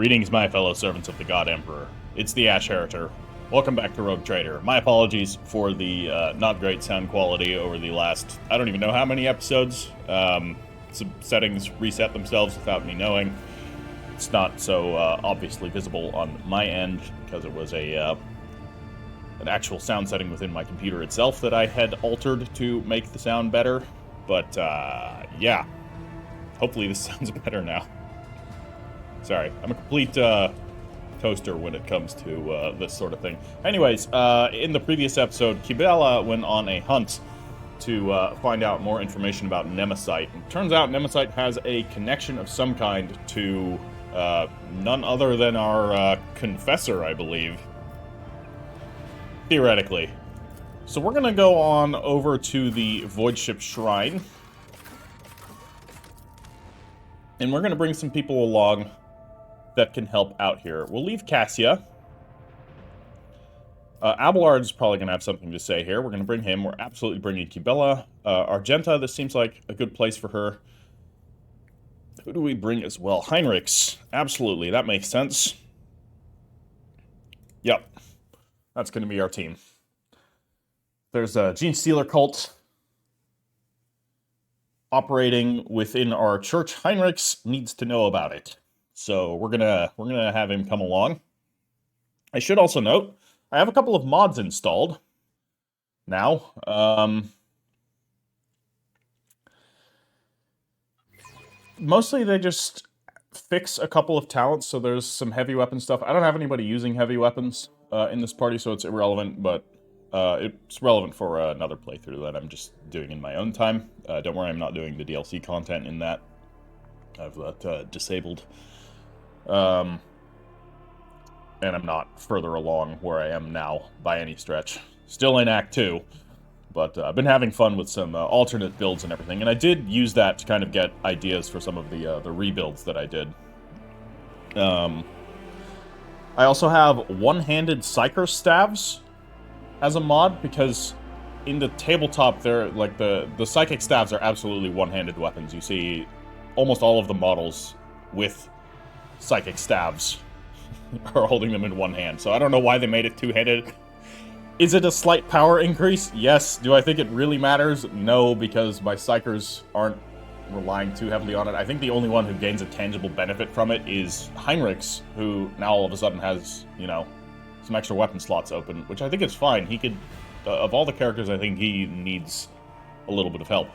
Greetings, my fellow servants of the God Emperor. It's the Ash Heritor. Welcome back to Rogue Trader. My apologies for the not great sound quality over the last, I don't even know how many episodes. Some settings reset themselves without me knowing. It's not so obviously visible on my end because it was an actual sound setting within my computer itself that I had altered to make the sound better. But yeah, hopefully this sounds better now. Sorry, I'm a complete toaster when it comes to this sort of thing. Anyways, in the previous episode, Kibela went on a hunt to find out more information about Nemesite. And turns out Nemesite has a connection of some kind to none other than our confessor, I believe. Theoretically. So we're going to go on over to the Voidship Shrine. And we're going to bring some people along that can help out here. We'll leave Cassia. Abelard's probably going to have something to say here. We're going to bring him. We're absolutely bringing Kibela. Argenta, this seems like a good place for her. Who do we bring as well? Heinrichs. Absolutely, that makes sense. Yep. That's going to be our team. There's a Gene Stealer cult operating within our church. Heinrichs needs to know about it. So we're gonna have him come along. I should also note, I have a couple of mods installed now. Mostly they just fix a couple of talents, so there's some heavy weapon stuff. I don't have anybody using heavy weapons in this party, so it's irrelevant, but it's relevant for another playthrough that I'm just doing in my own time. Don't worry, I'm not doing the DLC content in that. I've that disabled. And I'm not further along where I am now by any stretch. Still in Act 2, but I've been having fun with some alternate builds and everything, and I did use that to kind of get ideas for some of the rebuilds that I did. I also have one-handed Psyker staves as a mod, because in the tabletop, they're like the psychic staves are absolutely one-handed weapons. You see almost all of the models with psychic staves are holding them in one hand. So I don't know why they made it two-handed. Is it a slight power increase? Yes. Do I think it really matters? No, because my Psykers aren't relying too heavily on it. I think the only one who gains a tangible benefit from it is Heinrichs, who now all of a sudden has, you know, some extra weapon slots open, which I think is fine. He could, of all the characters, I think he needs a little bit of help.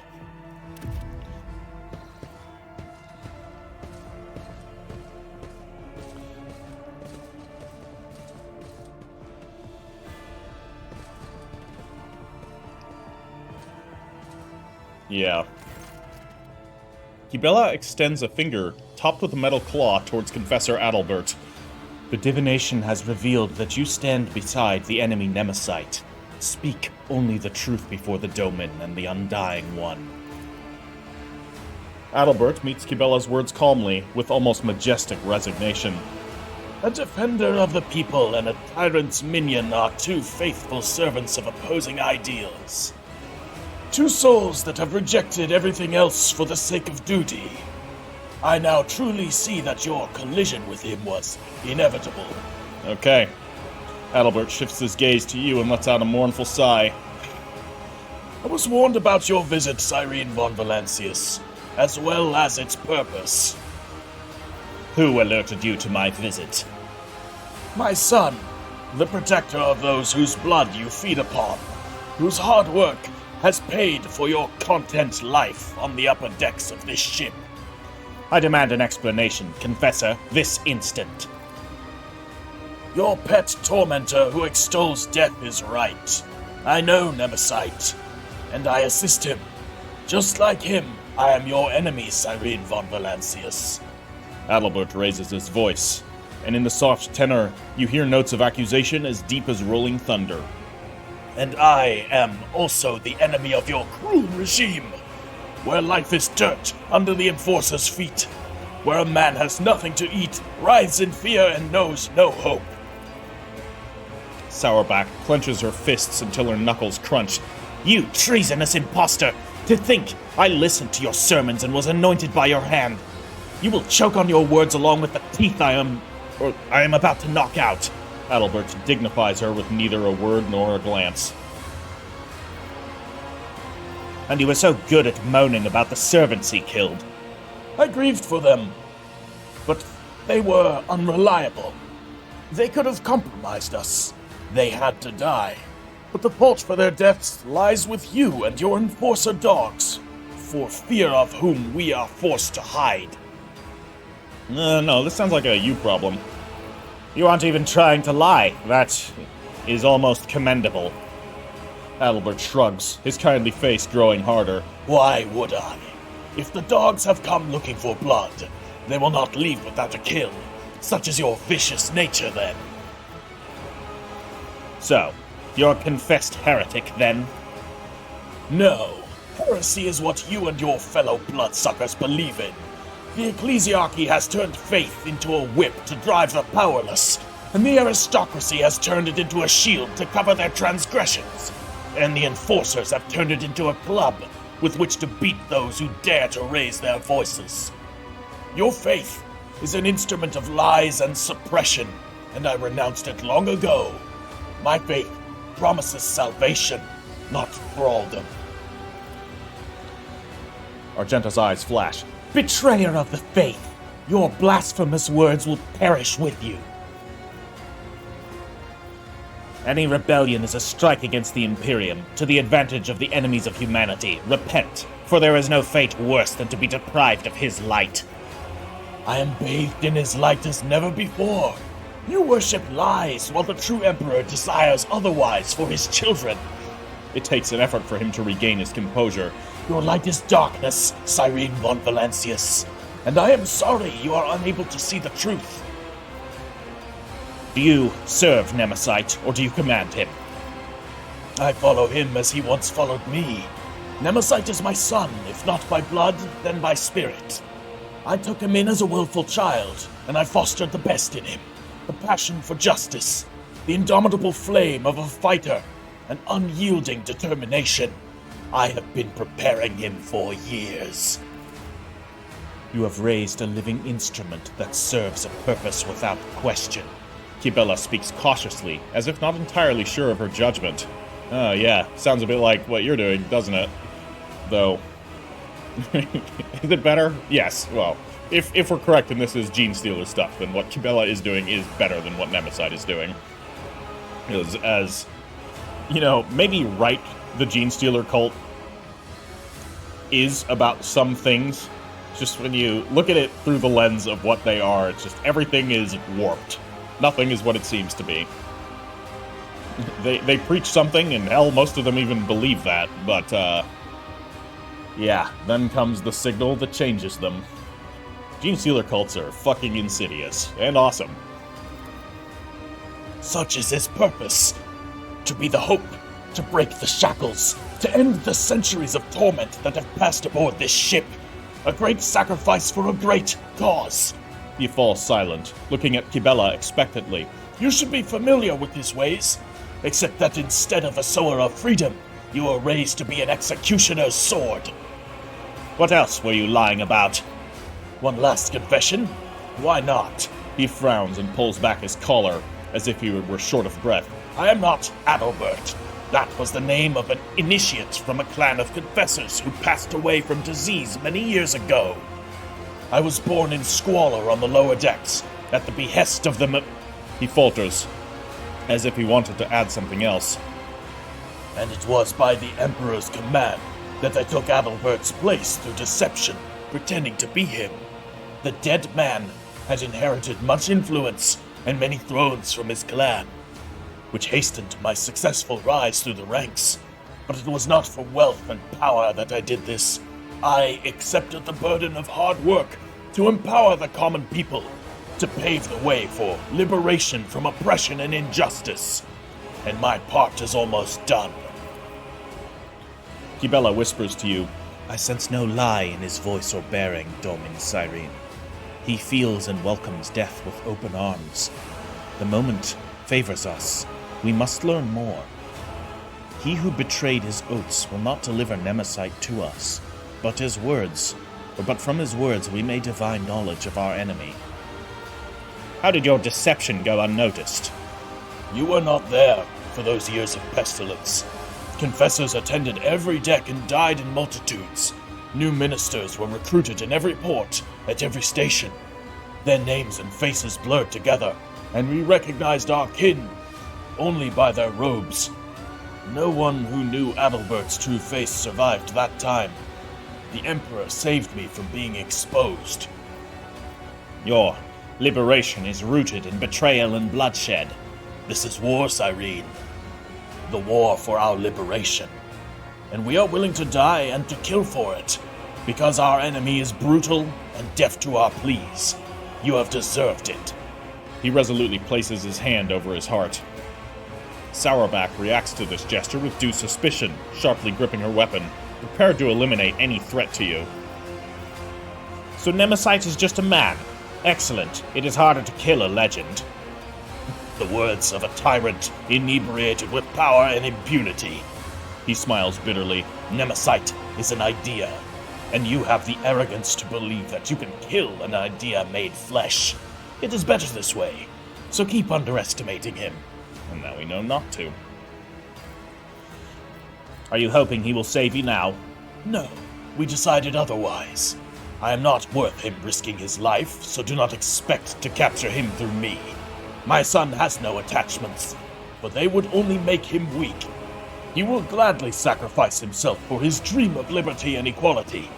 Yeah. Kibela extends a finger, topped with a metal claw, towards Confessor Adalbert. The divination has revealed that you stand beside the enemy Nemesite. Speak only the truth before the Domin and the Undying One. Adalbert meets Kibela's words calmly, with almost majestic resignation. A defender of the people and a tyrant's minion are two faithful servants of opposing ideals. Two souls that have rejected everything else for the sake of duty. I now truly see that your collision with him was inevitable. Okay. Adalbert shifts his gaze to you and lets out a mournful sigh. I was warned about your visit, Cyrene von Valancius, as well as its purpose. Who alerted you to my visit? My son, the protector of those whose blood you feed upon, whose hard work has paid for your content life on the upper decks of this ship. I demand an explanation, Confessor, this instant. Your pet tormentor who extols death is right. I know Nemesite, and I assist him. Just like him, I am your enemy, Cyrene von Valancius. Adalbert raises his voice, and in the soft tenor, you hear notes of accusation as deep as rolling thunder. And I am also the enemy of your cruel regime, where life is dirt under the Enforcer's feet, where a man has nothing to eat, writhes in fear, and knows no hope. Sourback clenches her fists until her knuckles crunch. You treasonous impostor! To think I listened to your sermons and was anointed by your hand. You will choke on your words along with the teeth I am or I am about to knock out. Adalbert dignifies her with neither a word nor a glance. And you were so good at moaning about the servants he killed. I grieved for them, but they were unreliable. They could have compromised us. They had to die. But the fault for their deaths lies with you and your enforcer dogs, for fear of whom we are forced to hide. No, this sounds like a you problem. You aren't even trying to lie. That is almost commendable. Adalbert shrugs, his kindly face growing harder. Why would I? If the dogs have come looking for blood, they will not leave without a kill. Such is your vicious nature, then. So, you're a confessed heretic, then? No. Heresy is what you and your fellow bloodsuckers believe in. The ecclesiarchy has turned faith into a whip to drive the powerless, and the aristocracy has turned it into a shield to cover their transgressions, and the enforcers have turned it into a club with which to beat those who dare to raise their voices. Your faith is an instrument of lies and suppression, and I renounced it long ago. My faith promises salvation, not thraldom. Argenta's eyes flash. Betrayer of the faith! Your blasphemous words will perish with you. Any rebellion is a strike against the Imperium, to the advantage of the enemies of humanity. Repent, for there is no fate worse than to be deprived of his light. I am bathed in his light as never before. You worship lies, while the true Emperor desires otherwise for his children. It takes an effort for him to regain his composure. Your light is darkness, Cyrene von Valancius, and I am sorry you are unable to see the truth. Do you serve Nemesite, or do you command him? I follow him as he once followed me. Nemesite is my son, if not by blood, then by spirit. I took him in as a willful child, and I fostered the best in him. A passion for justice, the indomitable flame of a fighter, an unyielding determination. I have been preparing him for years. You have raised a living instrument that serves a purpose without question. Kibella speaks cautiously, as if not entirely sure of her judgment. Oh yeah, sounds a bit like what you're doing, doesn't it? Though... is it better? Yes, well, if we're correct and this is Gene Stealer stuff, then what Kibella is doing is better than what Nemesite is doing. As, you know, maybe right the Gene Stealer cult is about some things. Just when you look at it through the lens of what they are, it's just everything is warped. Nothing is what it seems to be. They preach something, and hell, most of them even believe that, but, yeah, then comes the signal that changes them. Gene Stealer cults are fucking insidious, and awesome. Such is his purpose. To be the hope, to break the shackles, to end the centuries of torment that have passed aboard this ship. A great sacrifice for a great cause. He falls silent, looking at Kibella expectantly. You should be familiar with his ways, except that instead of a sower of freedom, you were raised to be an executioner's sword. What else were you lying about? One last confession? Why not? He frowns and pulls back his collar, as if he were short of breath. I am not Adalbert. That was the name of an initiate from a clan of confessors who passed away from disease many years ago. I was born in squalor on the lower decks, at the behest of the He falters, as if he wanted to add something else. And it was by the Emperor's command that I took Adalbert's place through deception, pretending to be him. The dead man had inherited much influence and many thrones from his clan, which hastened my successful rise through the ranks. But it was not for wealth and power that I did this. I accepted the burden of hard work to empower the common people, to pave the way for liberation from oppression and injustice. And my part is almost done. Kibella whispers to you, I sense no lie in his voice or bearing, Domin Cyrene. He feels and welcomes death with open arms. The moment favors us. We must learn more. He who betrayed his oaths will not deliver Nemesite to us, but from his words we may divine knowledge of our enemy. How did your deception go unnoticed? You were not there for those years of pestilence. Confessors attended every deck and died in multitudes. New ministers were recruited in every port, at every station. Their names and faces blurred together, and we recognized our kin only by their robes. No one who knew Adalbert's true face survived that time. The Emperor saved me from being exposed. Your liberation is rooted in betrayal and bloodshed. This is war, Cyrene. The war for our liberation. And we are willing to die and to kill for it, because our enemy is brutal and deaf to our pleas. You have deserved it. He resolutely places his hand over his heart. Sourback reacts to this gesture with due suspicion, sharply gripping her weapon, prepared to eliminate any threat to you. So Nemesite is just a man. Excellent. It is harder to kill a legend. The words of a tyrant inebriated with power and impunity. He smiles bitterly. Nemesite is an idea, and you have the arrogance to believe that you can kill an idea made flesh. It is better this way, so keep underestimating him. And now we know not to. Are you hoping he will save you now? No, we decided otherwise. I am not worth him risking his life, so do not expect to capture him through me. My son has no attachments, but they would only make him weak. He will gladly sacrifice himself for his dream of liberty and equality,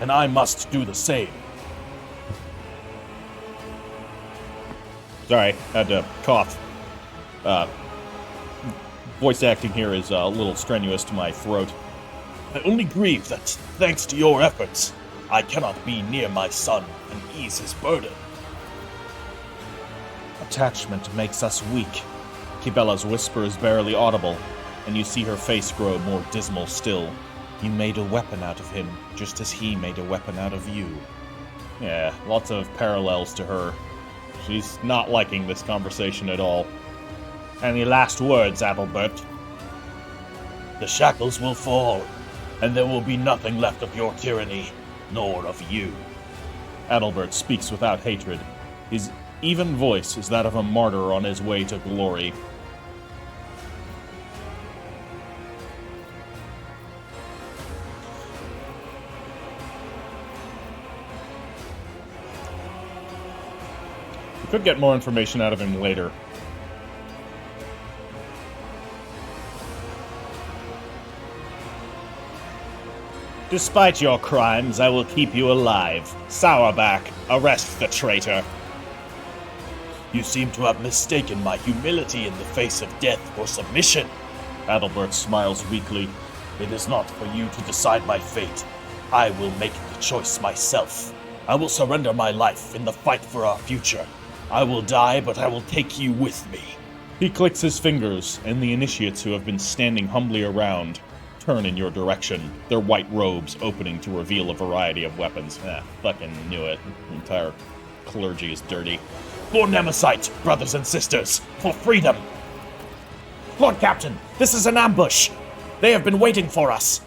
and I must do the same. Sorry, had to cough. Voice acting here is a little strenuous to my throat. I only grieve that, thanks to your efforts, I cannot be near my son and ease his burden. Attachment makes us weak. Kibella's whisper is barely audible, and you see her face grow more dismal still. You made a weapon out of him, just as he made a weapon out of you. Yeah, lots of parallels to her. She's not liking this conversation at all. Any last words, Adalbert? The shackles will fall, and there will be nothing left of your tyranny, nor of you. Adalbert speaks without hatred. His even voice is that of a martyr on his way to glory. We could get more information out of him later. Despite your crimes, I will keep you alive. Sourback, arrest the traitor. You seem to have mistaken my humility in the face of death for submission. Adalbert smiles weakly. It is not for you to decide my fate. I will make the choice myself. I will surrender my life in the fight for our future. I will die, but I will take you with me. He clicks his fingers, and the initiates who have been standing humbly around turn in your direction, their white robes opening to reveal a variety of weapons. Fucking knew it. The entire clergy is dirty. For Nemesite, brothers and sisters, for freedom! Lord Captain, this is an ambush! They have been waiting for us!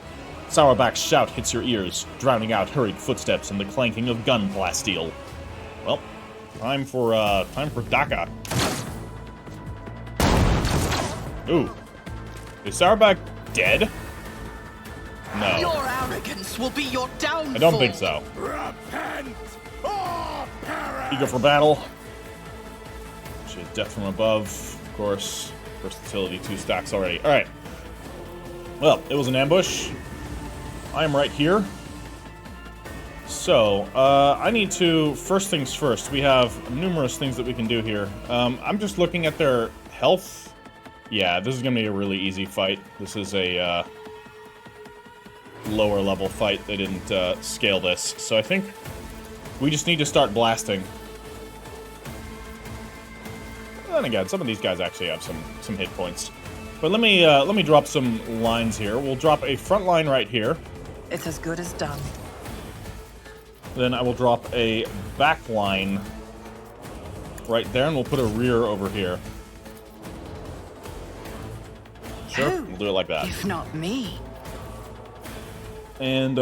Sourback's shout hits your ears, drowning out hurried footsteps and the clanking of gun plasteel. Well, time for Daka. Ooh. Is Sourback dead? No. Your arrogance will be your downfall. I don't think so. Repent or perish! Eager for battle. She has death from above, of course. Versatility, 2 stacks already. Alright. Well, it was an ambush. I am right here. So, I need to... First things first, we have numerous things that we can do here. I'm just looking at their health. Yeah, this is going to be a really easy fight. This is a... lower level fight. They didn't scale this, so I think we just need to start blasting. And again, some of these guys actually have some hit points. But let me drop some lines here. We'll drop a front line right here. It's as good as done. Then I will drop a back line right there, and we'll put a rear over here. Sure, we'll do it like that. If not me. And,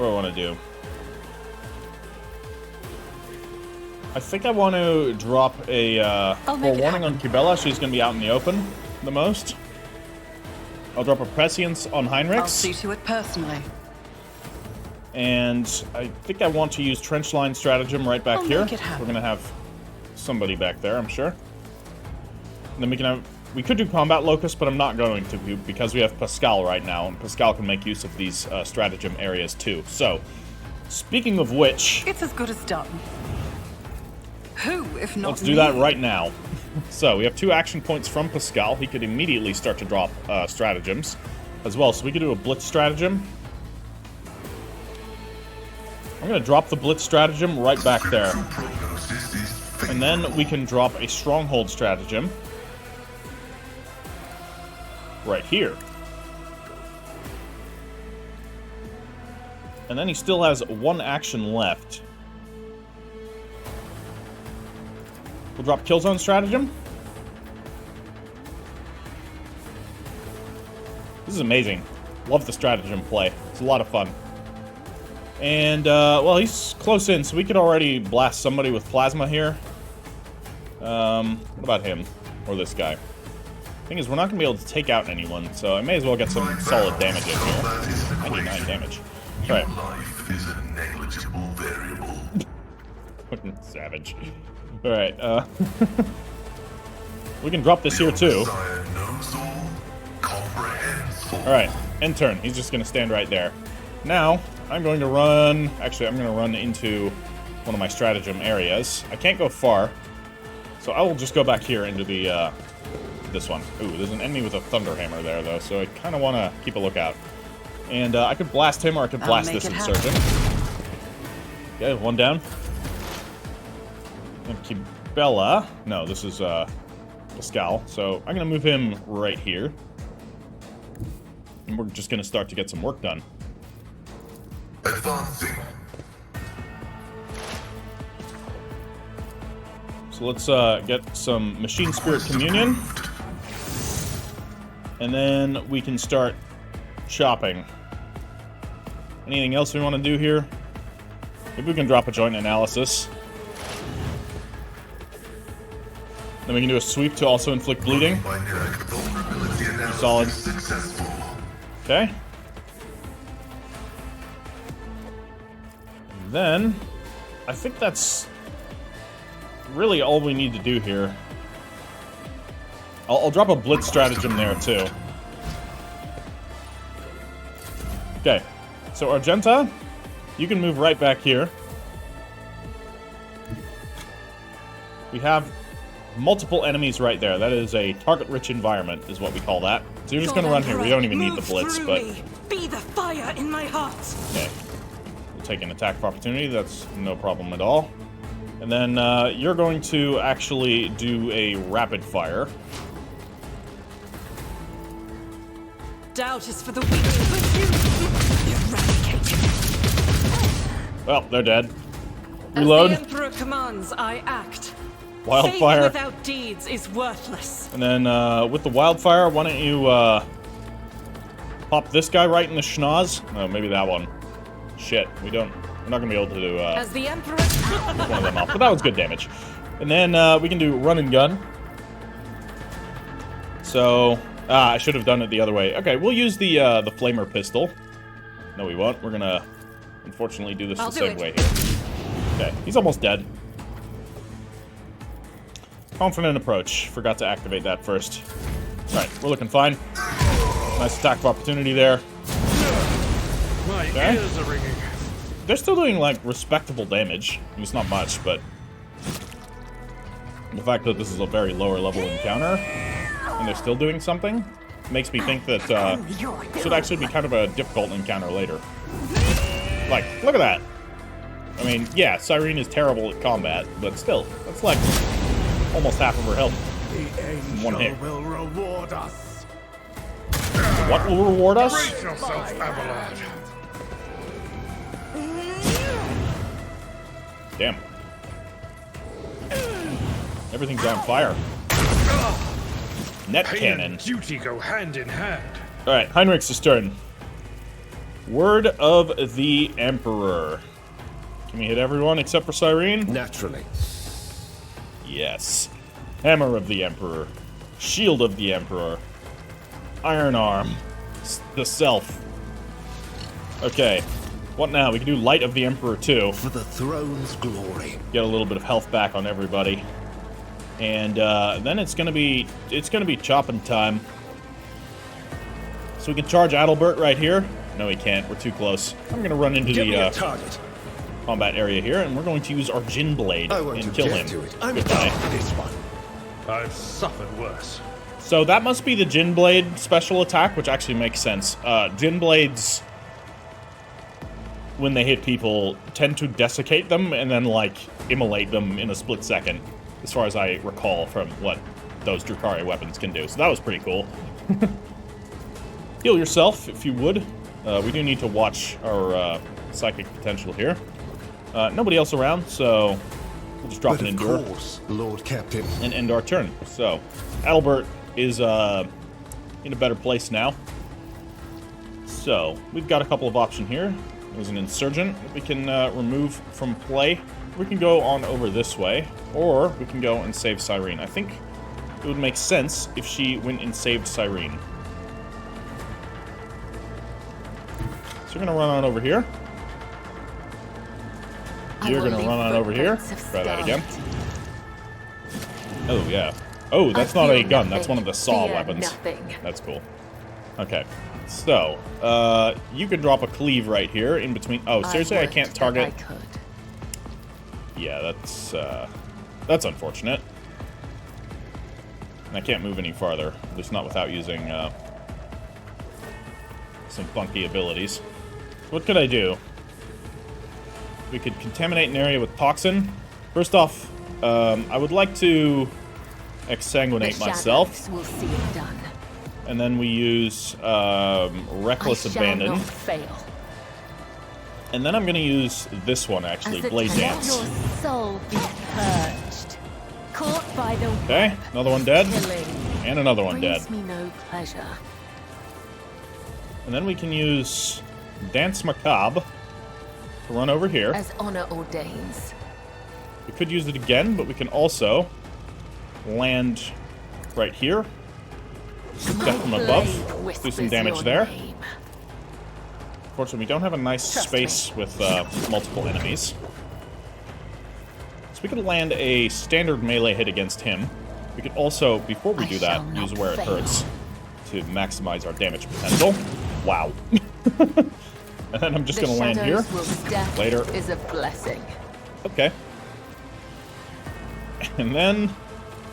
What do I want to do? I think I want to drop a forewarning on Kibella. She's going to be out in the open the most. I'll drop a prescience on Heinrichs. I'll see to it personally. And I think I want to use trench line stratagem right back here. Make it happen. We're going to have somebody back there, I'm sure. And then we could do combat locust, but I'm not going to because we have Pascal right now, and Pascal can make use of these stratagem areas too. So, speaking of which, It's as good as done. Who, if not let's do that right now. So, we have 2 action points from Pascal. He could immediately start to drop stratagems as well. So we could do a blitz stratagem. I'm going to drop the blitz stratagem right back there. And then we can drop a stronghold stratagem right here. And then he still has 1 action left. We'll drop Killzone stratagem. This is amazing. Love the stratagem play. It's a lot of fun. And, well, he's close in, so we could already blast somebody with plasma here. What about him? Or this guy? Thing is, we're not going to be able to take out anyone, so I may as well get some solid damage in here. 99 damage. Alright. Life is a negligible variable. Fucking savage. Alright, we can drop this here, too. Alright, end turn. He's just going to stand right there. Now, I'm going to run... Actually, I'm going to run into one of my stratagem areas. I can't go far, so I will just go back here into the, this one. Ooh, there's an enemy with a thunder hammer there, though, so I kind of want to keep a lookout. And I could blast him, or I could blast this insurgent. Okay, 1 down. And Kibella... No, this is, Pascal. So, I'm going to move him right here. And we're just going to start to get some work done. Advancing. So let's get some Machine Spirit Communion. And then we can start chopping. Anything else we want to do here? Maybe we can drop a joint analysis. Then we can do a sweep to also inflict bleeding. Solid. Okay. Then, I think that's really all we need to do here. I'll drop a blitz stratagem there, too. Okay. So, Argenta, you can move right back here. We have multiple enemies right there. That is a target-rich environment, is what we call that. So you're just going to run here. We don't even need the blitz, but... Be the fire in my heart. Okay. We'll take an attack of opportunity. That's no problem at all. And then you're going to actually do a rapid fire. Doubt is for the weak, but you eradicate. Well, they're dead. Reload. As the Emperor commands, I act. Wildfire. Faith without deeds is worthless. And then with the wildfire, why don't you pop this guy right in the schnoz? No, maybe that one. Shit, we're not gonna be able to do As the Emperor one of them off, but that was good damage. And then we can do run and gun. So I should have done it the other way. Okay, we'll use the flamer pistol. No, we won't. We're gonna unfortunately do this the same way here. Okay, he's almost dead. Confident approach. Forgot to activate that first. Alright, we're looking fine. Nice attack of opportunity there. My ears are ringing. They're still doing, like, respectable damage. I mean, it's not much, but... the fact that this is a very lower level encounter, and they're still doing something, makes me think that, should actually be kind of a difficult encounter later. Like, look at that! I mean, yeah, Cyrene is terrible at combat, but still, that's like... almost half of her health. The angel One hit. will reward us. What will reward us? Brace yourself, Abelard. Damn. Everything's on fire. Net Pain cannon. and duty go hand in hand. Alright, Heinrich's turn. Word of the Emperor. Can we hit everyone except for Cyrene? Naturally. Yes. Hammer of the Emperor. Shield of the Emperor. Iron Arm. The Self. Okay. What now? We can do Light of the Emperor too. For the throne's glory. Get a little bit of health back on everybody. And then it's gonna be chopping time. So we can charge Adalbert right here. No, we can't. We're too close. I'm gonna run into the target. combat area here, and we're going to use our Jin Blade and kill him. I'm Goodbye. down for this one. I've suffered worse. So that must be the Jin Blade special attack, which actually makes sense. Jin Blades, when they hit people, tend to desiccate them and then, like, immolate them in a split second, as far as I recall from what those Drukhari weapons can do. So that was pretty cool. Heal yourself, if you would. We do need to watch our psychic potential here. Nobody else around, so we'll just drop an Endure. Of course, Lord Captain. And end our turn. So, Adalbert is in a better place now. So, we've got a couple of options here. There's an Insurgent that we can remove from play. We can go on over this way, or we can go and save Cyrene. I think it would make sense if she went and saved Cyrene. So we're going to run on over here. You're going to run on over here. Try that again. Oh, yeah. Oh, that's not a gun. That's one of the saw weapons. That's cool. Okay. So, you can drop a cleave right here in between. Oh, seriously? I can't target? Yeah, that's unfortunate. And I can't move any farther. At least not without using some funky abilities. What could I do? We could contaminate an area with toxin. First off, I would like to exsanguinate myself. Will see it done. And then we use Reckless Abandon. Fail. And then I'm going to use this one, actually, Blade Dance. Your soul be purged. Caught by the Okay, another one dead. killing. And another one dead. Brings me no pleasure. And then we can use Dance Macabre to run over here. As honor ordains. We could use it again, but we can also land right here. Death from above. Do some damage there. Unfortunately, we don't have a nice space with multiple enemies. So we could land a standard melee hit against him. We could also, before we do that, use Where It Hurts to maximize our damage potential. Wow. And then I'm just going to land here. Later. Is a blessing. Okay. And then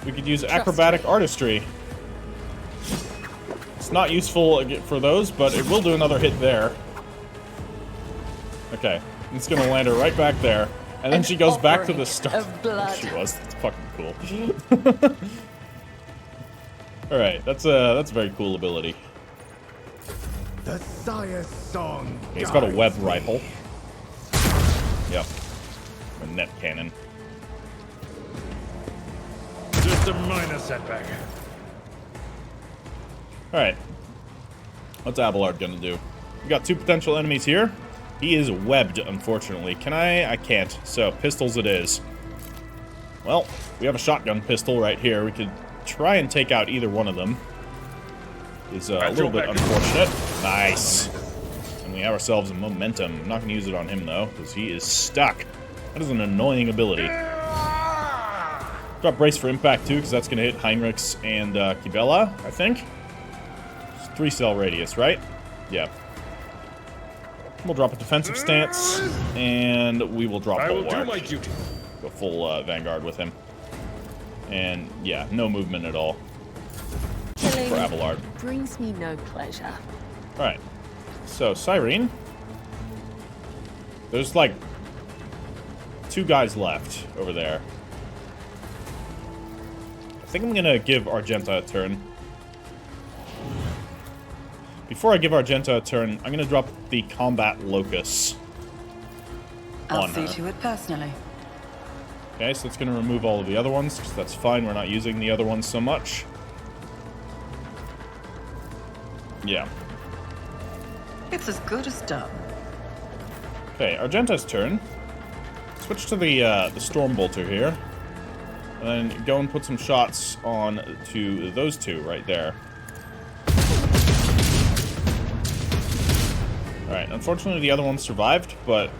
we could use Acrobatic Artistry. It's not useful for those, but it will do another hit there. Okay. It's going to land her right back there. And then she goes back to the start. She was. That's fucking cool. Alright, that's a very cool ability. The Sire's song. Okay, he's got a web rifle. Yep. A net cannon. Just a minor setback. Alright. What's Abelard gonna do? We got two potential enemies here. He is webbed, unfortunately. Can I? I can't. So, pistols it is. Well, we have a shotgun pistol right here. We could try and take out either one of them. Is a little bit unfortunate. Nice. And we have ourselves a momentum. I'm not going to use it on him, though, because he is stuck. That is an annoying ability. Drop Brace for Impact, too, because that's going to hit Heinrichs and Kibella, I think. It's 3-cell radius, right? Yeah. We'll drop a defensive stance, and we will drop Bulwark. I will do my duty. Go full Vanguard with him. And, yeah, no movement at all. Killing For Abelard. brings me no pleasure. Alright. So, Cyrene. There's, like, 2 guys left over there. I think I'm gonna give Argenta a turn. Before I give Argenta a turn, I'm gonna drop the Combat Locus on her. I'll see to it personally. Okay, so it's gonna remove all of the other ones, because that's fine, we're not using the other ones so much. Yeah. It's as good as done. Okay, Argenta's turn. Switch to the Storm Bolter here. And then go and put some shots on to those two right there. Alright, unfortunately the other one survived, but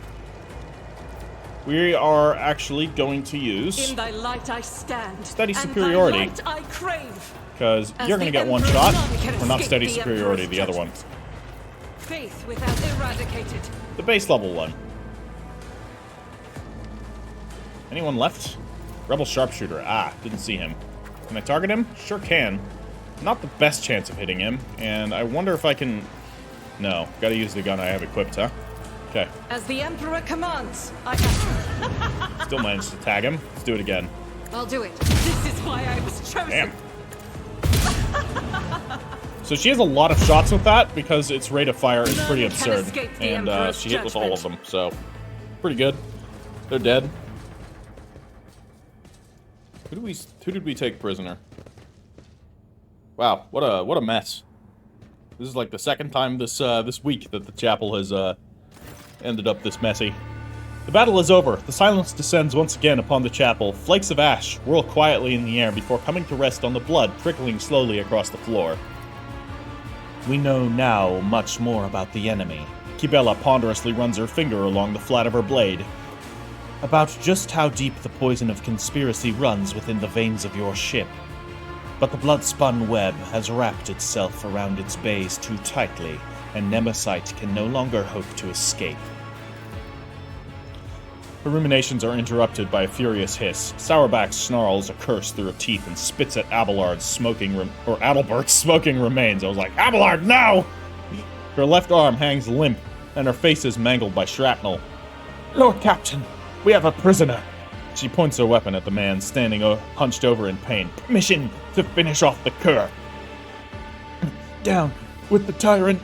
we are actually going to use In thy light I stand, steady and superiority. thy light I crave. Because As you're going to the get one Emperor shot. none can We're not escape steady the superiority, Emperor's the other one. judgment. Faith without eradicated. The base level one. Anyone left? Rebel Sharpshooter. Ah, didn't see him. Can I target him? Sure can. Not the best chance of hitting him, and I wonder if I can... No, gotta use the gun I have equipped, huh? Okay. As the Emperor commands, I Still managed to tag him. Let's do it again. I'll do it. This is why I was chosen. Damn. So she has a lot of shots with that, because its rate of fire is pretty None can absurd. escape the And Emperor's she hit with all of judgment. them, so... Pretty good. They're dead. Who did we take prisoner? Wow, what a mess. This is like the second time this week that the chapel has ended up this messy. The battle is over. The silence descends once again upon the chapel. Flakes of ash whirl quietly in the air before coming to rest on the blood trickling slowly across the floor. We know now much more about the enemy. Kibella ponderously runs her finger along the flat of her blade. About just how deep the poison of conspiracy runs within the veins of your ship. But the blood-spun web has wrapped itself around its base too tightly, and Nemesite can no longer hope to escape. Her ruminations are interrupted by a furious hiss. Sourback snarls a curse through her teeth and spits at Abelard's Adalbert's smoking remains. I was like, Abelard, no! Her left arm hangs limp, and her face is mangled by shrapnel. Lord Captain, we have a prisoner. She points her weapon at the man standing hunched over in pain. Permission to finish off the cur. Down with the tyrant.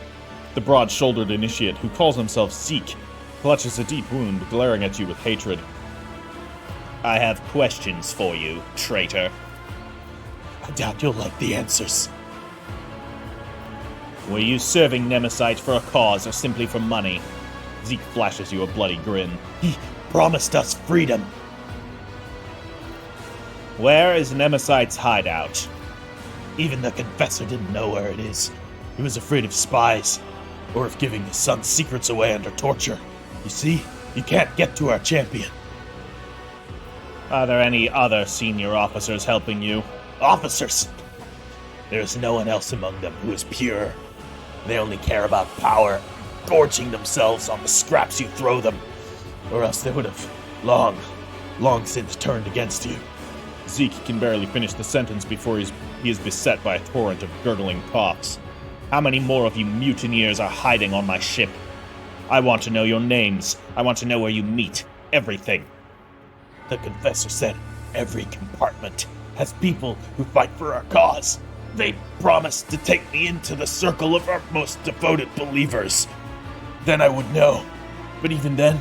The broad-shouldered initiate, who calls himself Zeke, clutches a deep wound, glaring at you with hatred. I have questions for you, traitor. I doubt you'll like the answers. Were you serving Nemesite for a cause or simply for money? Zeke flashes you a bloody grin. He promised us freedom. Where is Nemesite's hideout? Even the confessor didn't know where it is. He was afraid of spies, or of giving his son's secrets away under torture. You see, you can't get to our champion. Are there any other senior officers helping you? Officers? There is no one else among them who is pure. They only care about power, gorging themselves on the scraps you throw them, or else they would have long since turned against you. Zeke can barely finish the sentence before he is beset by a torrent of gurgling coughs. How many more of you mutineers are hiding on my ship? I want to know your names. I want to know where you meet. Everything. The confessor said every compartment has people who fight for our cause. They promised to take me into the circle of our most devoted believers. Then I would know. But even then,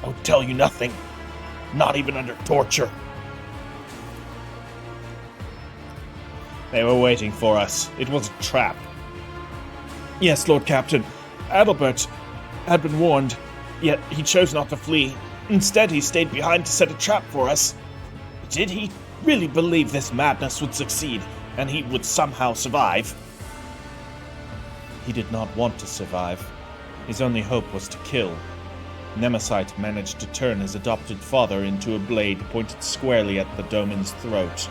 I would tell you nothing. Not even under torture. They were waiting for us. It was a trap. Yes, Lord Captain. Adalbert had been warned, yet he chose not to flee. Instead, he stayed behind to set a trap for us. Did he really believe this madness would succeed, and he would somehow survive? He did not want to survive. His only hope was to kill. Nemesite managed to turn his adopted father into a blade pointed squarely at the Domin's throat.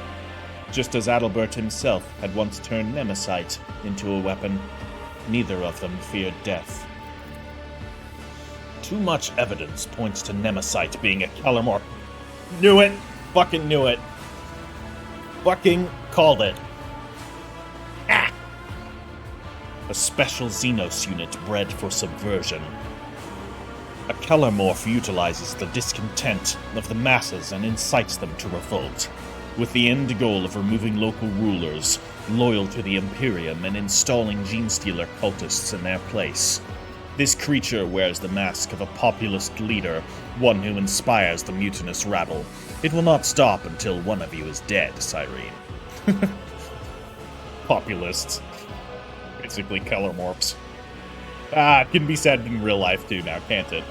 Just as Adalbert himself had once turned Nemesite into a weapon, neither of them feared death. Too much evidence points to Nemesite being a Kellermore. Knew it! Fucking knew it! Fucking called it! Ah! A special Xenos unit bred for subversion. A Kellermorph utilizes the discontent of the masses and incites them to revolt, with the end goal of removing local rulers, loyal to the Imperium, and installing Genestealer cultists in their place. This creature wears the mask of a populist leader, one who inspires the mutinous rabble. It will not stop until one of you is dead, Cyrene. Populists. Basically Kellermorphs. It can be said in real life too now, can't it?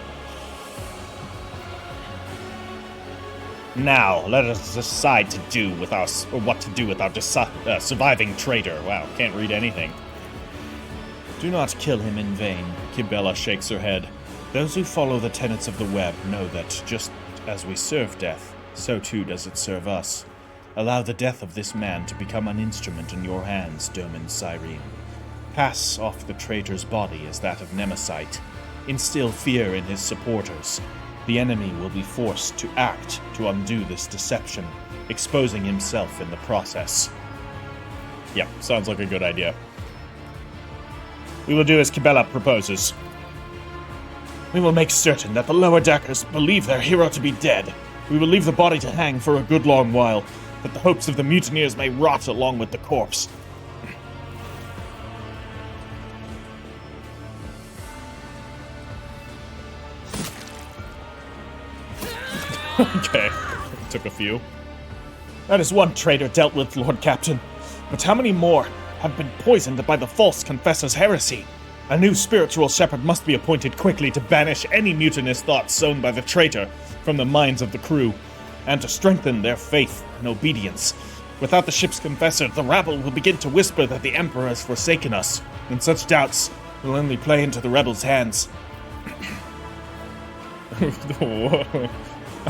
Now, let us decide what to do with our surviving traitor. Wow, can't read anything. Do not kill him in vain. Kibella shakes her head. Those who follow the tenets of the web know that just as we serve death, so too does it serve us. Allow the death of this man to become an instrument in your hands, Domin Cyrene. Pass off the traitor's body as that of Nemesite. Instill fear in his supporters. The enemy will be forced to act to undo this deception, exposing himself in the process. Yep, sounds like a good idea. We will do as Kibella proposes. We will make certain that the lower deckers believe their hero to be dead. We will leave the body to hang for a good long while, that the hopes of the mutineers may rot along with the corpse. Okay, took a few. That is one traitor dealt with, Lord Captain. But how many more have been poisoned by the false confessor's heresy? A new spiritual shepherd must be appointed quickly to banish any mutinous thoughts sown by the traitor from the minds of the crew, and to strengthen their faith and obedience. Without the ship's confessor, the rabble will begin to whisper that the Emperor has forsaken us, and such doubts will only play into the rebels' hands.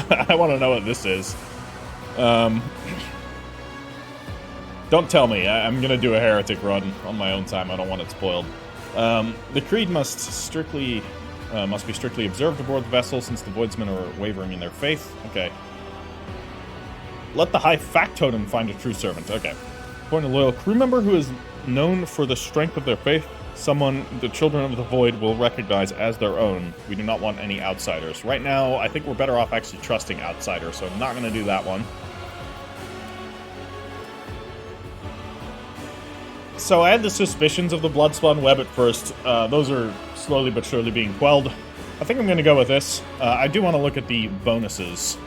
I want to know what this is. Don't tell me. I'm going to do a heretic run on my own time. I don't want it spoiled. The creed must be strictly observed aboard the vessel since the voidsmen are wavering in their faith. Okay. Let the high factotum find a true servant. Okay. Appoint a loyal crew member who is known for the strength of their faith. Someone the children of the void will recognize as their own. We do not want any outsiders. Right now, I think we're better off actually trusting outsiders, so I'm not going to do that one. So I had the suspicions of the Bloodspun web at first. Those are slowly but surely being quelled. I think I'm going to go with this. I do want to look at the bonuses.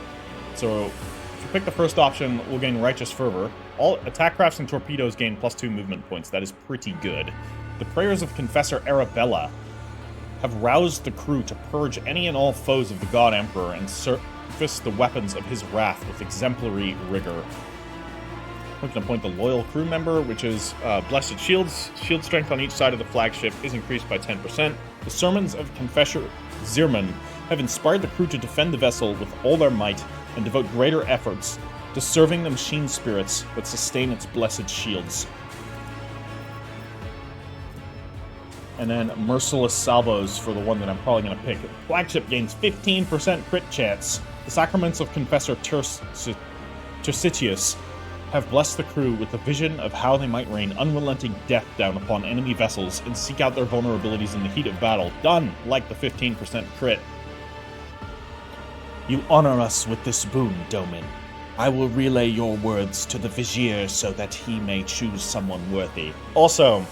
So if you pick the first option, we'll gain Righteous Fervor. All attack crafts and torpedoes gain +2 movement points. That is pretty good. The prayers of Confessor Arabella have roused the crew to purge any and all foes of the God Emperor and surface the weapons of his wrath with exemplary rigor. We can appoint the loyal crew member, which is Blessed Shields. Shield strength on each side of the flagship is increased by 10%. The sermons of Confessor Zirman have inspired the crew to defend the vessel with all their might and devote greater efforts to serving the machine spirits that sustain its blessed shields. And then Merciless Salvos for the one that I'm probably going to pick. The flagship gains 15% crit chance. The sacraments of Confessor Tercitius have blessed the crew with the vision of how they might rain unrelenting death down upon enemy vessels and seek out their vulnerabilities in the heat of battle. Done, like the 15% crit. You honor us with this boon, Domin. I will relay your words to the Vizier so that he may choose someone worthy. Also,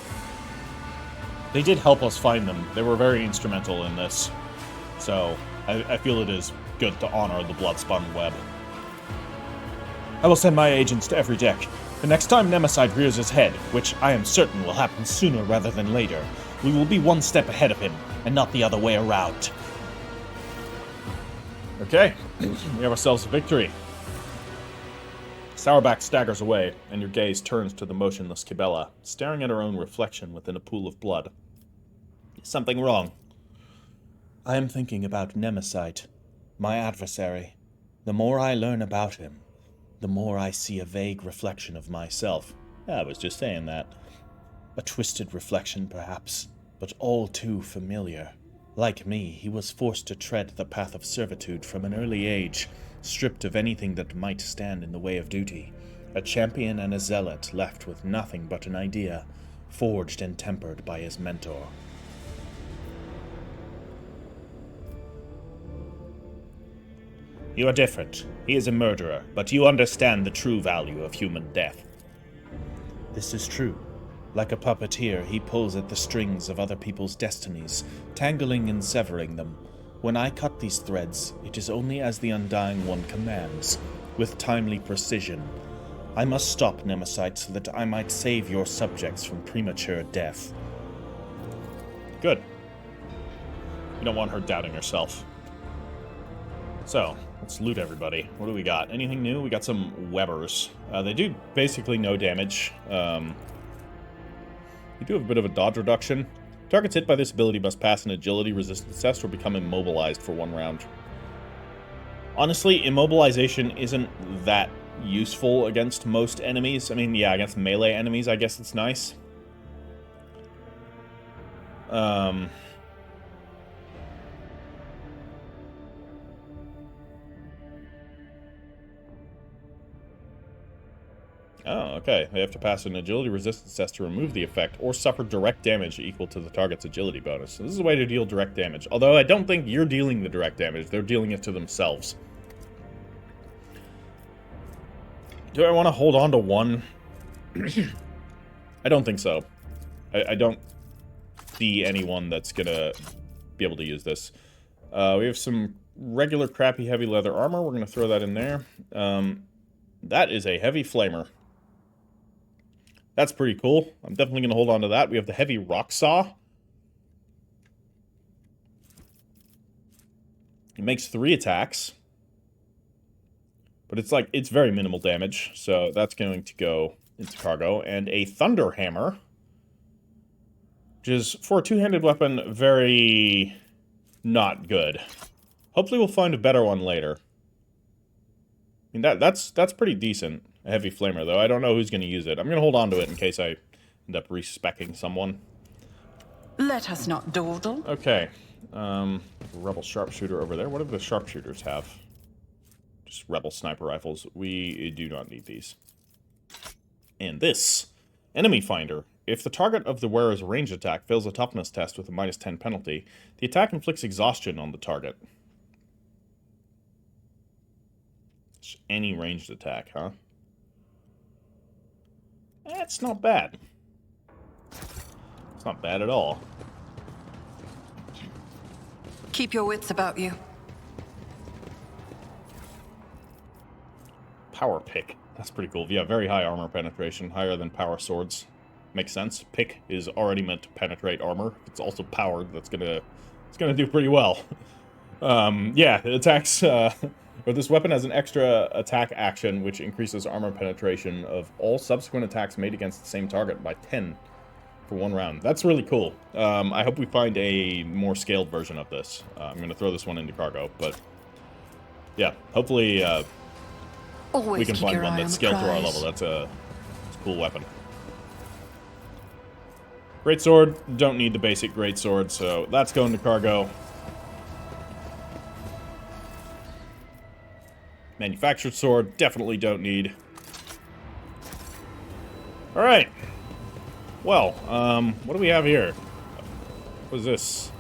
they did help us find them. They were very instrumental in this. So, I feel it is good to honor the Bloodspun web. I will send my agents to every deck. The next time Nemesite rears his head, which I am certain will happen sooner rather than later, we will be one step ahead of him, and not the other way around. Okay, we have ourselves a victory. Sourback staggers away, and your gaze turns to the motionless Kibella, staring at her own reflection within a pool of blood. Is something wrong? I am thinking about Nemesite, my adversary. The more I learn about him, the more I see a vague reflection of myself. I was just saying that. A twisted reflection, perhaps, but all too familiar. Like me, he was forced to tread the path of servitude from an early age, stripped of anything that might stand in the way of duty. A champion and a zealot left with nothing but an idea, forged and tempered by his mentor. You are different. He is a murderer, but you understand the true value of human death. This is true. Like a puppeteer, he pulls at the strings of other people's destinies, tangling and severing them. When I cut these threads, it is only as the Undying One commands, with timely precision. I must stop Nemesite so that I might save your subjects from premature death. Good. You don't want her doubting herself. So, let's loot everybody. What do we got? Anything new? We got some Webbers. They do basically no damage. You do have a bit of a dodge reduction. Targets hit by this ability must pass an agility resistance test or become immobilized for 1 round. Honestly, immobilization isn't that useful against most enemies. I mean, yeah, against melee enemies, I guess it's nice. Oh, okay. They have to pass an agility resistance test to remove the effect, or suffer direct damage equal to the target's agility bonus. So this is a way to deal direct damage. Although I don't think you're dealing the direct damage. They're dealing it to themselves. Do I want to hold on to 1? I don't think so. I don't see anyone that's going to be able to use this. We have some regular crappy heavy leather armor. We're going to throw that in there. That is a heavy flamer. That's pretty cool. I'm definitely going to hold on to that. We have the heavy rock saw. It makes 3 attacks. But it's very minimal damage. So that's going to go into cargo. And a thunder hammer. Which is, for a 2-handed weapon, very not good. Hopefully we'll find a better one later. I mean, that's pretty decent. A heavy flamer, though. I don't know who's going to use it. I'm going to hold on to it in case I end up respecking someone. Let us not dawdle. Okay. Rebel sharpshooter over there. What do the sharpshooters have? Just rebel sniper rifles. We do not need these. And this. Enemy finder. If the target of the wearer's ranged attack fails a toughness test with a -10 penalty, the attack inflicts exhaustion on the target. Just any ranged attack, huh? That's not bad. It's not bad at all. Keep your wits about you. Power pick. That's pretty cool. Yeah, very high armor penetration, higher than power swords. Makes sense. Pick is already meant to penetrate armor. It's also powered. It's gonna do pretty well. Yeah, it attacks. But this weapon has an extra attack action, which increases armor penetration of all subsequent attacks made against the same target by 10 for 1 round. That's really cool. I hope we find a more scaled version of this. I'm going to throw this one into cargo, but yeah, hopefully we can find one that's scaled to our level. That's a cool weapon. Greatsword, don't need the basic greatsword, so that's going to cargo. Manufactured sword, definitely don't need. Alright. Well, what do we have here? What is this?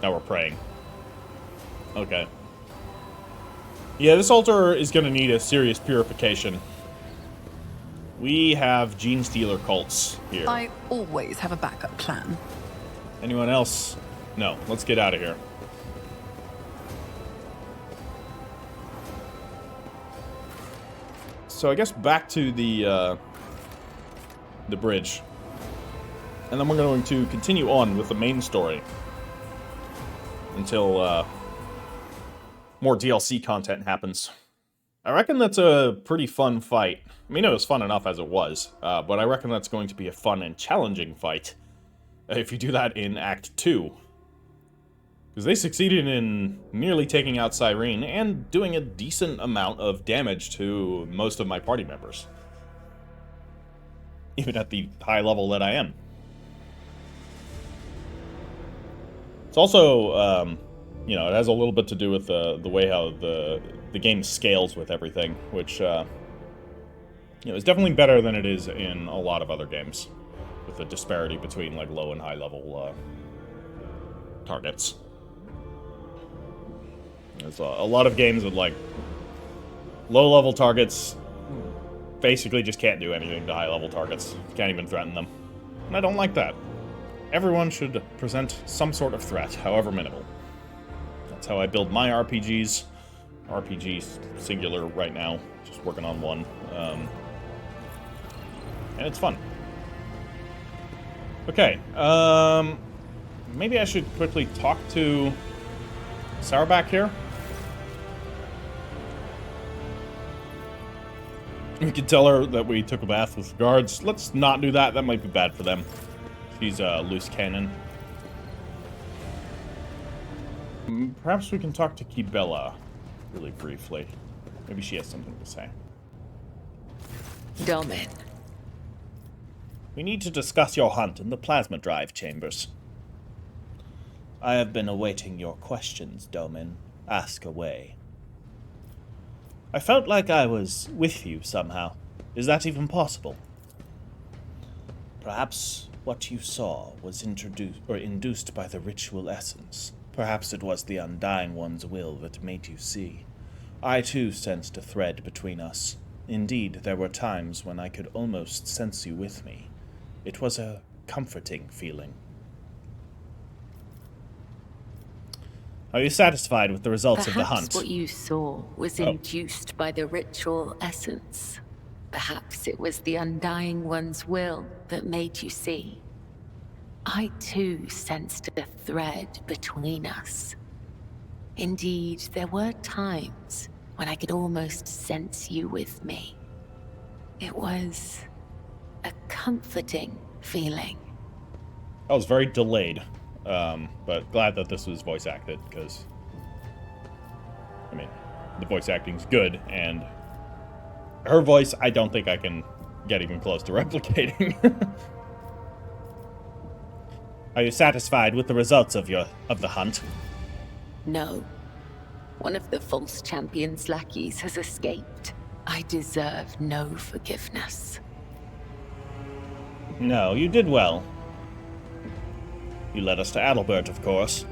Now we're praying. Okay. Yeah, this altar is going to need a serious purification. We have Gene Stealer cults here. I always have a backup plan. Anyone else? No. Let's get out of here. So I guess back to the bridge. And then we're going to continue on with the main story. Until more DLC content happens. I reckon that's a pretty fun fight. I mean, it was fun enough as it was. But I reckon that's going to be a fun and challenging fight. If you do that in Act 2. Because they succeeded in nearly taking out Cyrene and doing a decent amount of damage to most of my party members. Even at the high level that I am. It's also, you know, it has a little bit to do with the way how the game scales with everything, which, you know, is definitely better than it is in a lot of other games. With the disparity between, like, low and high level targets. There's a lot of games with, like, low-level targets basically just can't do anything to high-level targets. Can't even threaten them. And I don't like that. Everyone should present some sort of threat, however minimal. That's how I build my RPGs. RPGs singular right now, just working on one. And it's fun. Okay, maybe I should quickly talk to Sarah back here. We can tell her that we took a bath with the guards. Let's not do that. That might be bad for them. She's a loose cannon. Perhaps we can talk to Kibella really briefly. Maybe she has something to say. Domin. We need to discuss your hunt in the plasma drive chambers. I have been awaiting your questions, Domin. Ask away. I felt like I was with you somehow. Is that even possible? Perhaps what you saw was induced by the ritual essence. Perhaps it was the Undying One's will that made you see. I too sensed a thread between us. Indeed, there were times when I could almost sense you with me. It was a comforting feeling. Are you satisfied with the results of the hunt? Perhaps what you saw was induced by the ritual essence. Perhaps it was the Undying One's will that made you see. I too sensed a thread between us. Indeed, there were times when I could almost sense you with me. It was a comforting feeling. That was very delayed, but glad that this was voice acted, because, I mean, the voice acting's good, and her voice, I don't think I can get even close to replicating. Are you satisfied with the results of the hunt? No. One of the false champion's lackeys has escaped. I deserve no forgiveness. No, you did well. You led us to Adalbert, of course.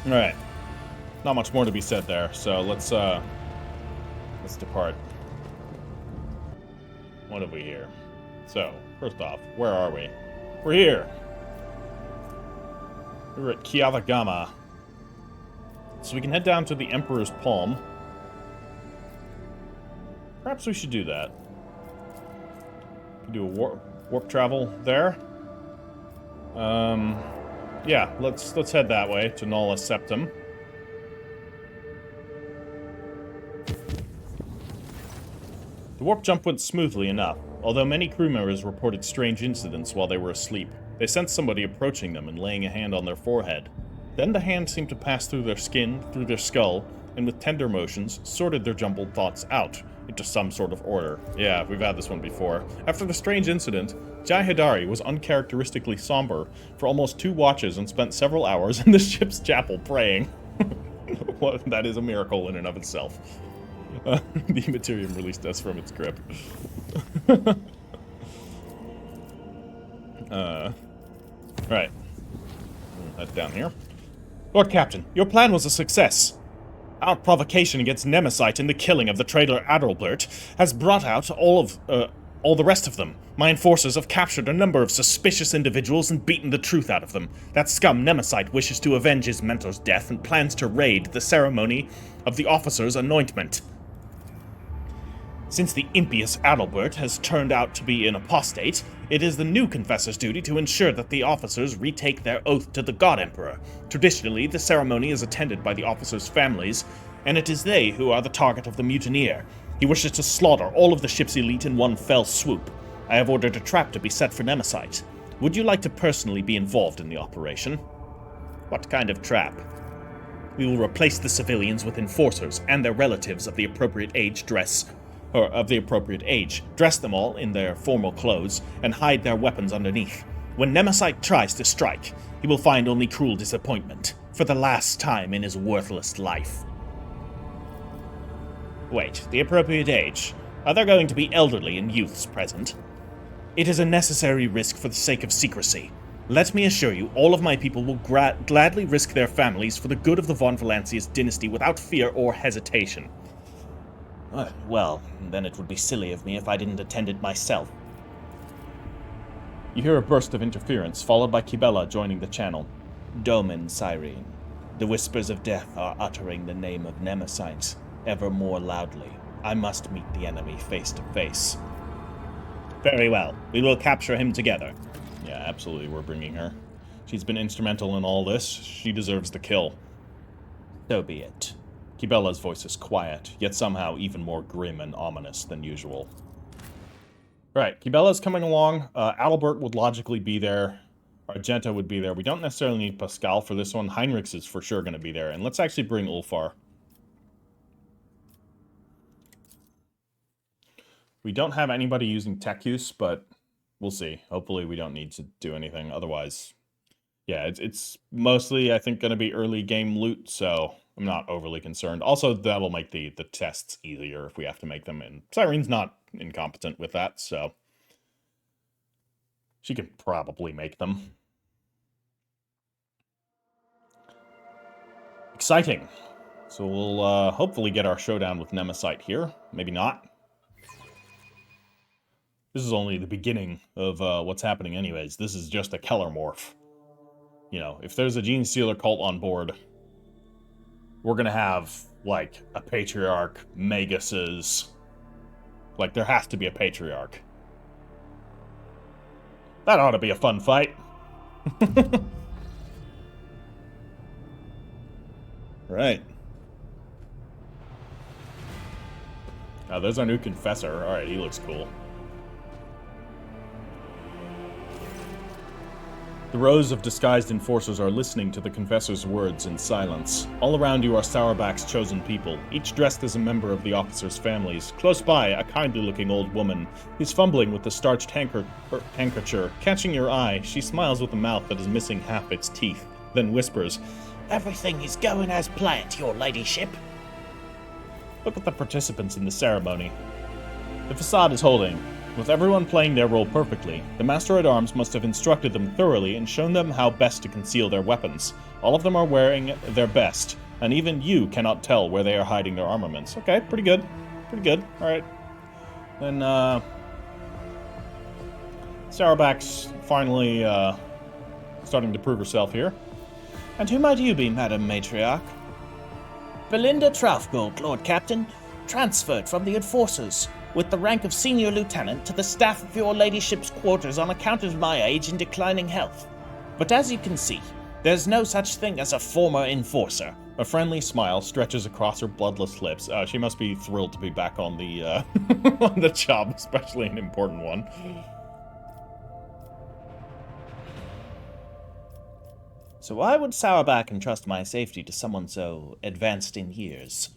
Alright. Not much more to be said there, so let's depart. What have we here? So, first off, where are we? We're here! We're at Kiavagama. So we can head down to the Emperor's Palm. Perhaps we should do that. We can do a warp travel there. Yeah, let's head that way to Nala Septum. The warp jump went smoothly enough, although many crew members reported strange incidents while they were asleep. They sensed somebody approaching them and laying a hand on their forehead. Then the hand seemed to pass through their skin, through their skull, and with tender motions, sorted their jumbled thoughts out into some sort of order. Yeah, we've had this one before. After the strange incident, Jai Hidari was uncharacteristically somber for almost 2 watches and spent several hours in the ship's chapel praying. Well, that is a miracle in and of itself. The Materium released us from its grip. Right. Head down here. Lord Captain, your plan was a success. Our provocation against Nemesite in the killing of the traitor Adalbert has brought out all the rest of them. My enforcers have captured a number of suspicious individuals and beaten the truth out of them. That scum Nemesite wishes to avenge his mentor's death and plans to raid the ceremony of the officer's anointment. Since the impious Adalbert has turned out to be an apostate, it is the new confessor's duty to ensure that the officers retake their oath to the God Emperor. Traditionally, the ceremony is attended by the officers' families, and it is they who are the target of the mutineer. He wishes to slaughter all of the ship's elite in one fell swoop. I have ordered a trap to be set for Nemesite. Would you like to personally be involved in the operation? What kind of trap? We will replace the civilians with enforcers and their relatives of the appropriate age, dress them all in their formal clothes, and hide their weapons underneath. When Nemesite tries to strike, he will find only cruel disappointment, for the last time in his worthless life. Wait, the appropriate age? Are there going to be elderly and youths present? It is a necessary risk for the sake of secrecy. Let me assure you, all of my people will gladly risk their families for the good of the von Valancius dynasty without fear or hesitation. Well, then it would be silly of me if I didn't attend it myself. You hear a burst of interference, followed by Kibella joining the channel. Domin, Cyrene. The whispers of death are uttering the name of Nemesite ever more loudly. I must meet the enemy face to face. Very well. We will capture him together. Yeah, absolutely, we're bringing her. She's been instrumental in all this. She deserves the kill. So be it. Kibella's voice is quiet, yet somehow even more grim and ominous than usual. Right, Kibella's coming along. Adalbert would logically be there. Argenta would be there. We don't necessarily need Pascal for this one. Heinrichs is for sure going to be there. And let's actually bring Ulfar. We don't have anybody using tech use, but we'll see. Hopefully we don't need to do anything. Otherwise, yeah, it's mostly, I think, going to be early game loot, so I'm not overly concerned. Also, that'll make the tests easier if we have to make them. And Cyrene's not incompetent with that, so she can probably make them. Exciting. So we'll hopefully get our showdown with Nemesite here. Maybe not. This is only the beginning of what's happening anyways. This is just a Keller morph. You know, if there's a Gene Stealer cult on board, we're gonna have, like, a Patriarch, Maguses. Like, there has to be a Patriarch. That ought to be a fun fight. Right. Oh, there's our new confessor. Alright, he looks cool. The rows of disguised enforcers are listening to the confessor's words in silence. All around you are Sauerback's chosen people, each dressed as a member of the officers' families. Close by, a kindly-looking old woman is fumbling with the starched handkerchief. Catching your eye, she smiles with a mouth that is missing half its teeth, then whispers, "Everything is going as planned, your ladyship." Look at the participants in the ceremony. The facade is holding. With everyone playing their role perfectly, the Master-at-Arms must have instructed them thoroughly and shown them how best to conceal their weapons. All of them are wearing their best, and even you cannot tell where they are hiding their armaments. Okay, pretty good. Pretty good. Alright. Then, Sauerback's finally, starting to prove herself here. And who might you be, Madam Matriarch? Belinda Traufgold, Lord Captain, transferred from the Enforcers, with the rank of Senior Lieutenant, to the staff of your ladyship's quarters on account of my age and declining health. But as you can see, there's no such thing as a former Enforcer. A friendly smile stretches across her bloodless lips. She must be thrilled to be back on the, on the job, especially an important one. So why would Sauerback entrust my safety to someone so advanced in years?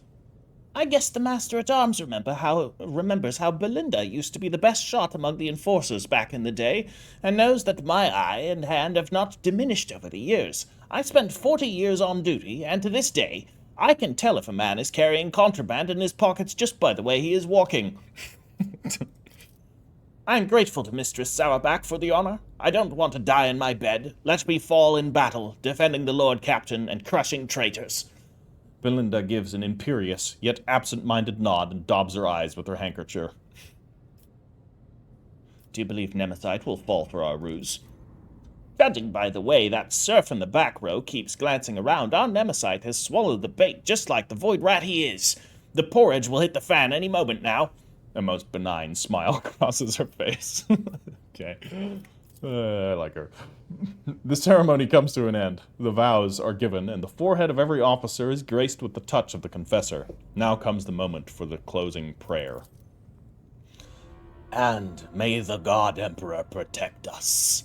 I guess the Master-at-Arms remembers how Belinda used to be the best shot among the Enforcers back in the day, and knows that my eye and hand have not diminished over the years. I spent 40 years on duty, and to this day, I can tell if a man is carrying contraband in his pockets just by the way he is walking. I am grateful to Mistress Sauerback for the honor. I don't want to die in my bed. Let me fall in battle, defending the Lord Captain and crushing traitors. Belinda gives an imperious, yet absent-minded nod and daubs her eyes with her handkerchief. Do you believe Nemesite will fall for our ruse? Judging by the way that serf in the back row keeps glancing around, our Nemesite has swallowed the bait just like the void rat he is. The porridge will hit the fan any moment now. A most benign smile crosses her face. Okay. I like her. The ceremony comes to an end. The vows are given, and the forehead of every officer is graced with the touch of the confessor. Now comes the moment for the closing prayer. And may the God Emperor protect us.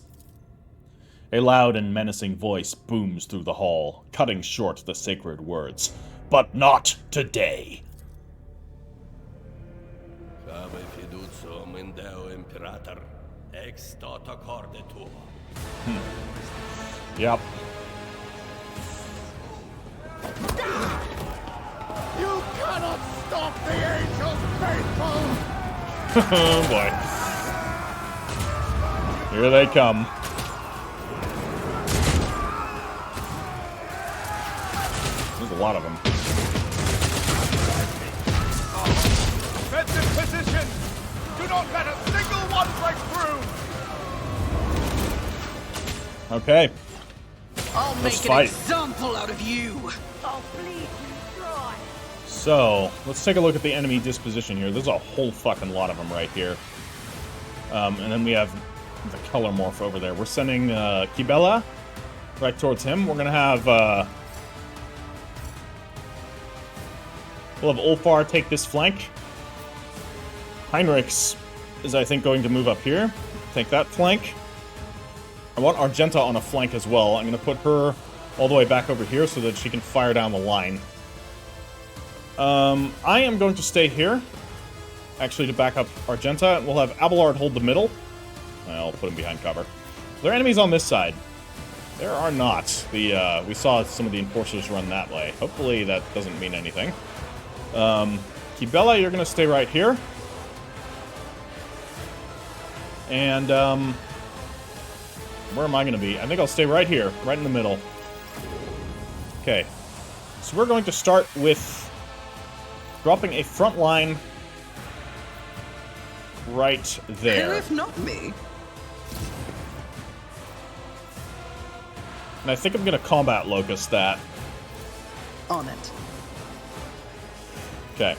A loud and menacing voice booms through the hall, cutting short the sacred words. But not today. Yep. You cannot stop the angels, faithful! Oh boy. Here they come. There's a lot of them. Defensive position! Do not let a single one break through! Okay. I'll Let's make fight. an example out of you. Oh, please, try. So, let's take a look at the enemy disposition here. There's a whole fucking lot of them right here. And then we have the color morph over there. We're sending Kibella right towards him. We're gonna have we'll have Ulfar take this flank. Heinrichs is, I think, going to move up here. Take that flank. I want Argenta on a flank as well. I'm gonna put her all the way back over here so that she can fire down the line. I am going to stay here, actually, to back up Argenta. We'll have Abelard hold the middle. I'll put him behind cover. Are there enemies on this side? There are not. We saw some of the enforcers run that way. Hopefully that doesn't mean anything. Kibella, you're going to stay right here. And, where am I going to be? I think I'll stay right here, right in the middle. Okay. So we're going to start with dropping a front line right there. Who if not me? And I think I'm going to combat Locust that. On it. Okay.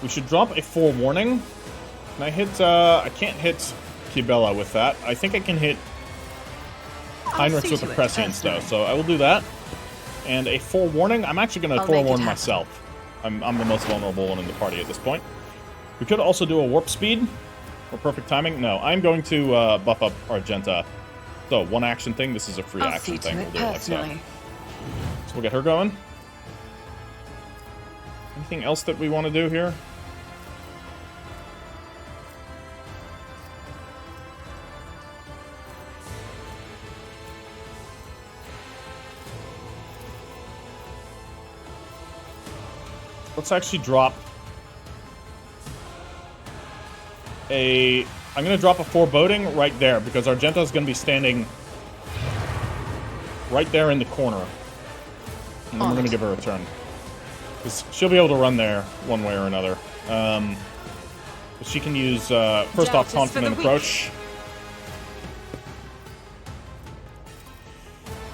We should drop a forewarning. Can I hit, I can't hit Kibella with that. I think I can hit Heinrichs with the Prescience, though, so I will do that. And a forewarning, I'm actually going to forewarn myself. I'm the most vulnerable one in the party at this point. We could also do a warp speed for perfect timing. No, I'm going to buff up Argenta. So, one action thing. This is a free action thing. We'll do it like so. So we'll get her going. Anything else that we want to do here? Let's actually drop a... I'm going to drop a foreboding right there, because Argenta is going to be standing right there in the corner. And then we're going to give her a turn. Because she'll be able to run there one way or another. But she can use, first off, confident approach.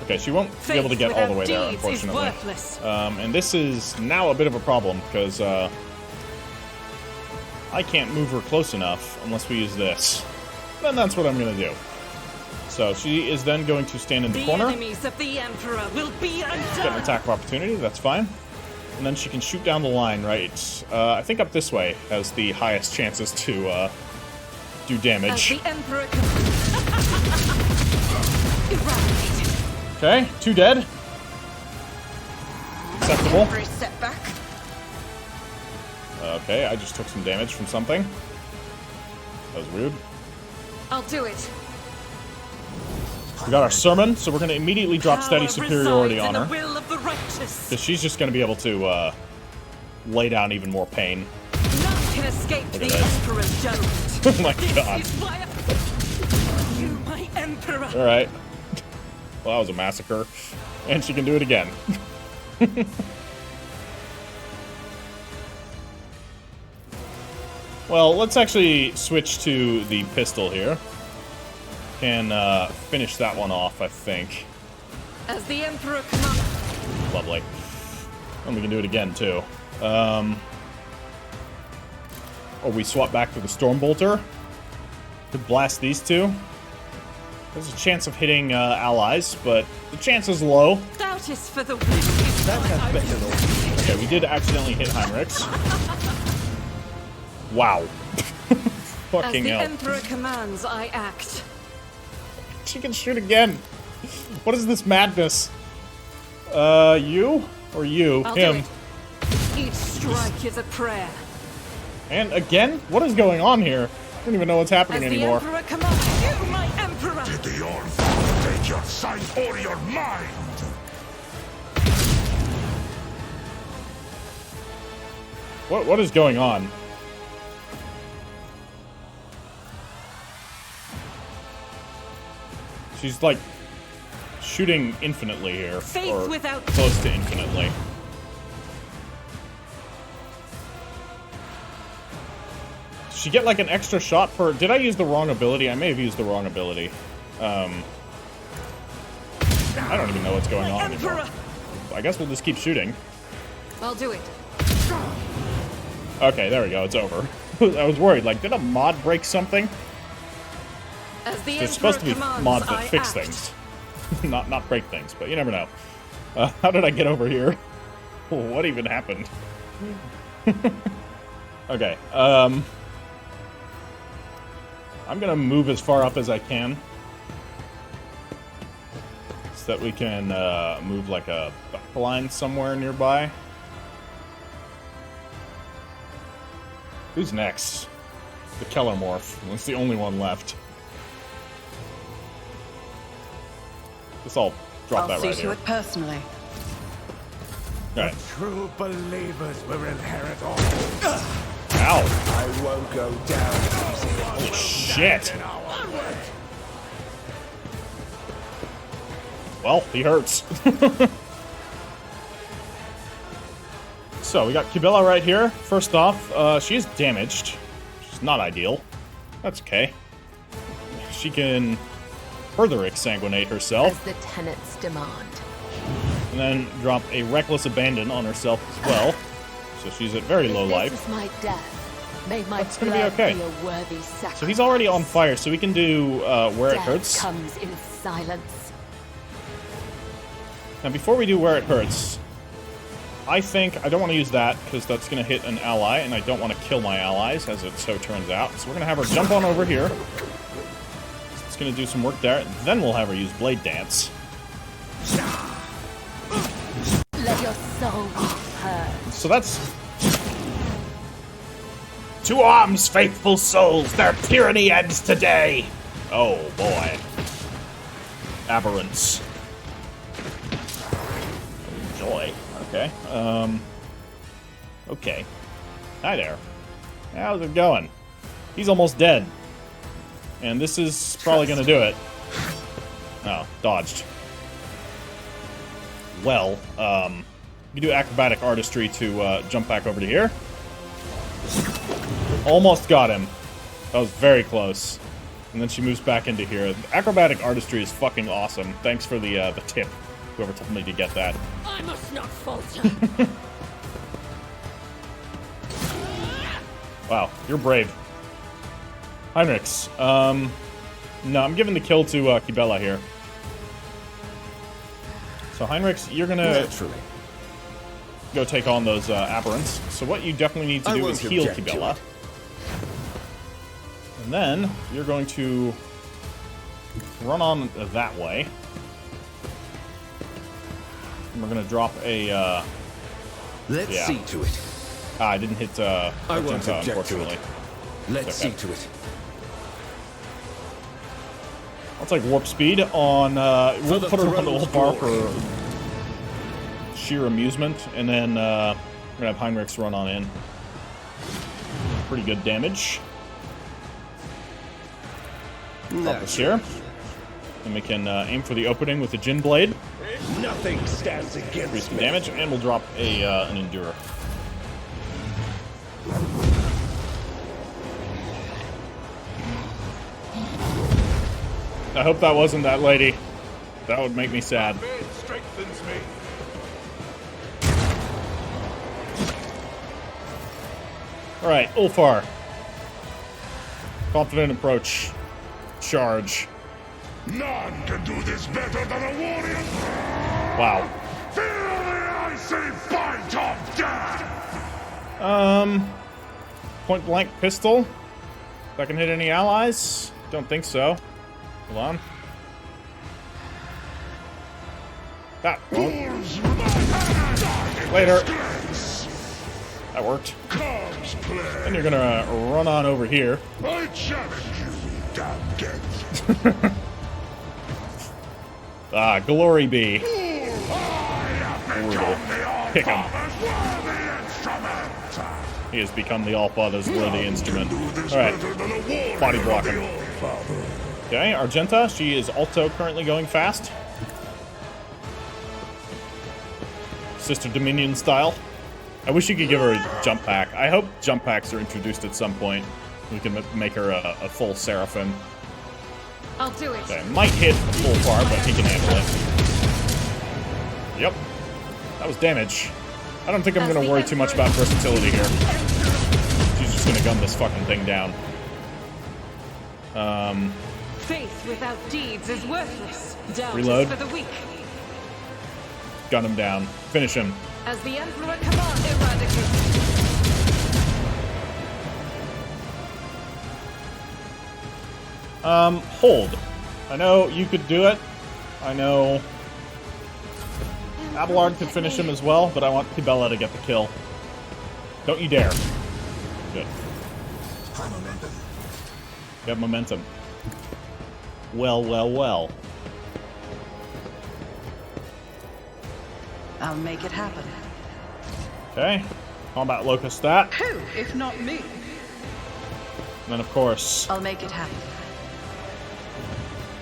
Okay, she won't be able to get all the way there, unfortunately. And this is now a bit of a problem, because I can't move her close enough unless we use this. Then that's what I'm going to do. So she is then going to stand in the corner. Enemies of the Emperor will be undone. Get an attack of opportunity, that's fine. And then she can shoot down the line, right? I think up this way has the highest chances to do damage. As the Emperor eradicated. Okay, 2 dead. Acceptable. For a setback. Okay, I just took some damage from something. That was rude. I'll do it. We got our sermon, so we're going to immediately drop steady superiority on her. Because she's just going to be able to lay down even more pain. None can escape the Emperor's judgment. Oh my god. You, my Emperor. Alright. Well, that was a massacre. And she can do it again. Well, let's actually switch to the pistol here. Can finish that one off, I think. As the Emperor commands. Lovely. And we can do it again, too. Or we swap back to the Stormbolter. Could blast these two. There's a chance of hitting allies, but the chance is low. Doubt is for the weak. Okay, we did accidentally hit Heinrichs. Wow. Fucking hell. As the Emperor commands, I act. She can shoot again. What is this madness? You? Or you? I'll Him? do it. Each strike is a prayer. And again? What is going on here? I don't even know what's happening anymore. As the Emperor commands, you, my Emperor! Did the Orth take your sight or your mind? What is going on? She's like shooting infinitely here, Faith or without close to infinitely. Did she get like an extra shot per? Did I use the wrong ability? I may have used the wrong ability. I don't even know what's going on anymore. I guess we'll just keep shooting. I'll do it. Okay, there we go. It's over. I was worried. Like, did a mod break something? As the There's supposed to be Emperor mods commands, that I fix act. things. not break things, but you never know. How did I get over here? What even happened? Okay, I'm gonna move as far up as I can. So that we can move like a line somewhere nearby. Who's next? The Kellermorph. That's the only one left. Let's all drop that I'll see right to here. it personally. Alright. True believers will inherit all. Ow! I won't go down easy. Holy shit! Well, he hurts. So, we got Kibella right here. First off, she is damaged. She's not ideal. That's okay. She can further exsanguinate herself. As the tenets demand. And then drop a Reckless Abandon on herself as well. So she's at very low life. This is my death. May my That's gonna be blood okay. be a worthy sacrifice. So he's already on fire, so we can do Where It Death Hurts. comes in silence. Now, before we do Where It Hurts, I think I don't want to use that because that's going to hit an ally, and I don't want to kill my allies, as it so turns out. So we're going to have her jump on over here. It's going to do some work there. Then we'll have her use Blade Dance. Let your soul be purged. So that's... To arms, faithful souls! Their tyranny ends today! Oh, boy. Aberrance. Joy. Okay. Okay. Hi there. How's it going? He's almost dead. And this is probably gonna do it. Oh, dodged. Well, you do acrobatic artistry to jump back over to here. Almost got him. That was very close. And then she moves back into here. Acrobatic artistry is fucking awesome. Thanks for the tip. Whoever told me to get that. I must not falter. Wow, you're brave. Heinrichs. No, I'm giving the kill to Kibella here. So Heinrichs, you're gonna go take on those aberrants. So what you definitely need to do is heal Kibella. And then you're going to run on that way. And we're gonna drop a. Let's yeah. see to it. I didn't hit I won't Argenta, object to unfortunately. it. Let's Okay. see to it. That's like warp speed on. We'll the put her on the throne's whole bar glory. for sheer amusement, and then we're gonna have Heinrichs run on in. Pretty good damage. Drop this here, and we can aim for the opening with the Jin Blade. Nothing stands Increase against some me. damage, and we'll drop a an Endurer. I hope that wasn't that lady. That would make me sad. It strengthens me. Alright, Ulfar. Confident approach. Charge. None can do this better than a warrior. Wow. Feel the icy bite of death. Point blank pistol. If I can hit any allies? Don't think so. Hold on. That won't. Later. That worked. Comes play. And you're gonna run on over here. I challenge you, damn get. Ah, Glory Bee. Brutal. Pick him. He has become the Allfather's worthy instrument. Alright. Body block him. Okay, Argenta, she is also currently going fast. Sister Dominion style. I wish you could give her a jump pack. I hope jump packs are introduced at some point. We can make her a full Seraphim. I'll do it. Okay, might hit full far, but he can handle it. Yep. That was damage. I don't think I'm going to worry too much about versatility here. just gonna gun this fucking thing down. Faith without deeds is worthless. Doubt Reload. is for the weak. Gun him down. Finish him. As the Emperor commands, eradicate. Hold. I know you could do it. I know Abelard could finish him as well, but I want Kibella to get the kill. Don't you dare. Good. High momentum. You have momentum. Well, well, well. I'll make it happen. Okay. Combat locust stat. Who, if not me? And then, of course, I'll make it happen.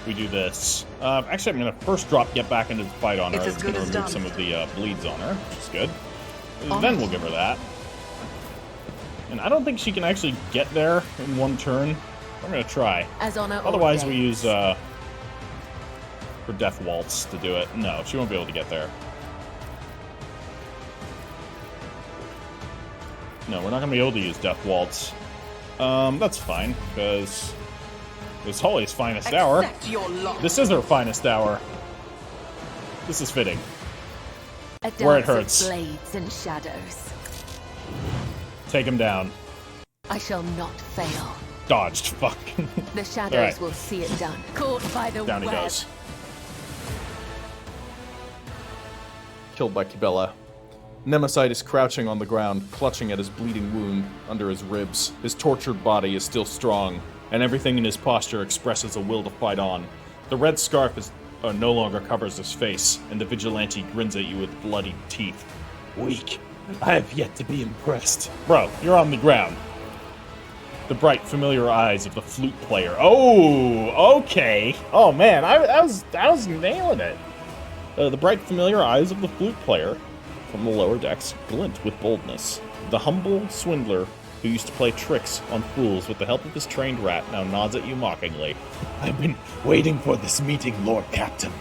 we do this. Actually, I'm going to first drop Get Back into the fight on her. It's as It's good going to as remove done. some of the bleeds on her, which is good. Then we'll give her that. And I don't think she can actually get there in one turn. I'm going to try. As honor Otherwise, we ordains. use for Death Waltz to do it. No, she won't be able to get there. No, we're not going to be able to use Death Waltz. That's fine, because it's Holly's finest hour. Accept your loss. This is her finest hour. This is fitting. A where it dance of hurts. blades and shadows. Take him down. I shall not fail. Dodged. Fuck. The shadows Alright. will see it done. Caught by the Down he web. goes. Killed by Kibella. Nemesite is crouching on the ground, clutching at his bleeding wound under his ribs. His tortured body is still strong, and everything in his posture expresses a will to fight on. The red scarf no longer covers his face, and the vigilante grins at you with bloody teeth. Weak. I have yet to be impressed. Bro, you're on the ground. The bright, familiar eyes of the flute player. Oh, okay. Oh man, I was nailing it. The bright, familiar eyes of the flute player from the lower decks glint with boldness. The humble swindler who used to play tricks on fools with the help of his trained rat now nods at you mockingly. I've been waiting for this meeting, Lord Captain.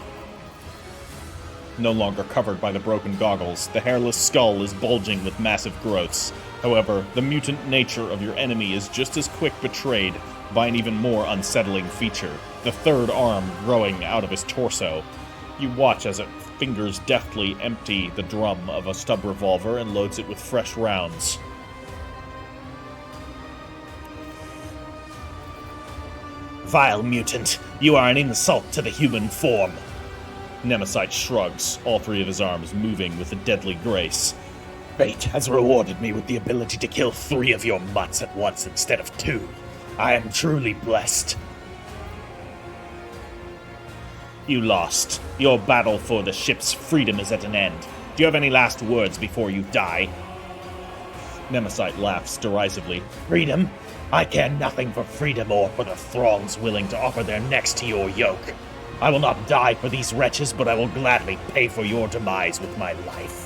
No longer covered by the broken goggles, the hairless skull is bulging with massive growths. However, the mutant nature of your enemy is just as quick betrayed by an even more unsettling feature, the third arm growing out of his torso. You watch as it fingers deftly empty the drum of a stub revolver and loads it with fresh rounds. Vile mutant, you are an insult to the human form. Nemesite shrugs, all three of his arms moving with a deadly grace. Fate has rewarded me with the ability to kill 3 of your mutts at once instead of 2. I am truly blessed. You lost. Your battle for the ship's freedom is at an end. Do you have any last words before you die? Nemesite laughs derisively. Freedom? I care nothing for freedom or for the throngs willing to offer their necks to your yoke. I will not die for these wretches, but I will gladly pay for your demise with my life.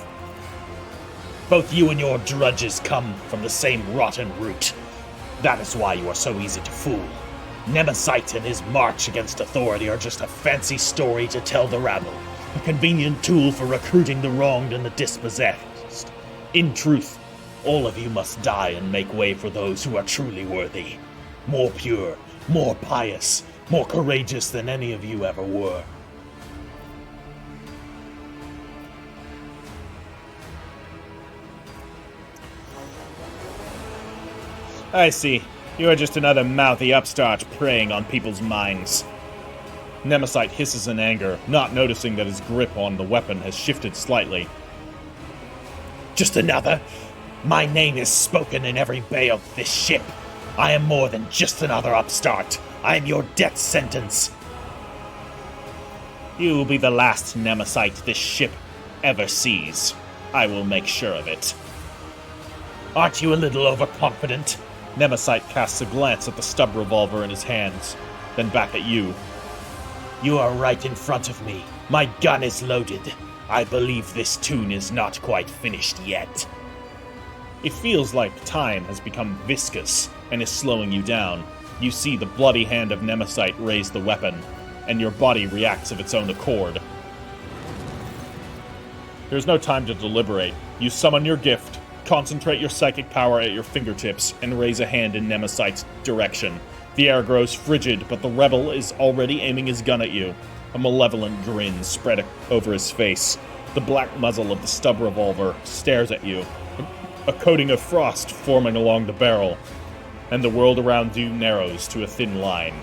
Both you and your drudges come from the same rotten root. That is why you are so easy to fool. Nemesite and his march against authority are just a fancy story to tell the rabble, a convenient tool for recruiting the wronged and the dispossessed. In truth, all of you must die and make way for those who are truly worthy. More pure, more pious, more courageous than any of you ever were. I see. You are just another mouthy upstart preying on people's minds. Nemesite hisses in anger, not noticing that his grip on the weapon has shifted slightly. Just another? My name is spoken in every bay of this ship. I am more than just another upstart. I am your death sentence. You will be the last Nemesite this ship ever sees. I will make sure of it. Aren't you a little overconfident? Nemesite casts a glance at the stub revolver in his hands, then back at you. You are right in front of me. My gun is loaded. I believe this tune is not quite finished yet. It feels like time has become viscous and is slowing you down. You see the bloody hand of Nemesite raise the weapon, and your body reacts of its own accord. There's no time to deliberate. You summon your gift, Concentrate your psychic power at your fingertips and raise a hand in Nemesite's direction. The air grows frigid, but the rebel is already aiming his gun at you. A malevolent grin spread over his face. The black muzzle of the stub revolver stares at you, a coating of frost forming along the barrel, and the world around you narrows to a thin line.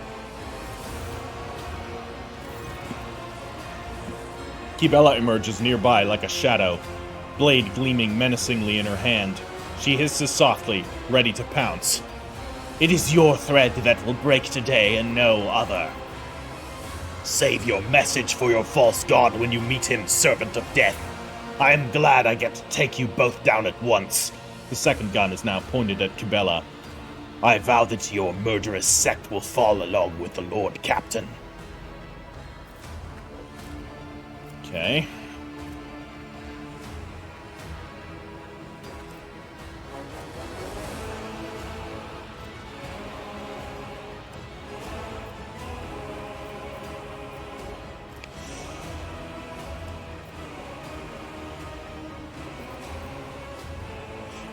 Kibela emerges nearby like a shadow, blade gleaming menacingly in her hand. She hisses softly, ready to pounce. It is your thread that will break today and no other. Save your message for your false god when you meet him, servant of death. I am glad I get to take you both down at once. The second gun is now pointed at Kibela. I vow that your murderous sect will fall along with the Lord Captain. Okay.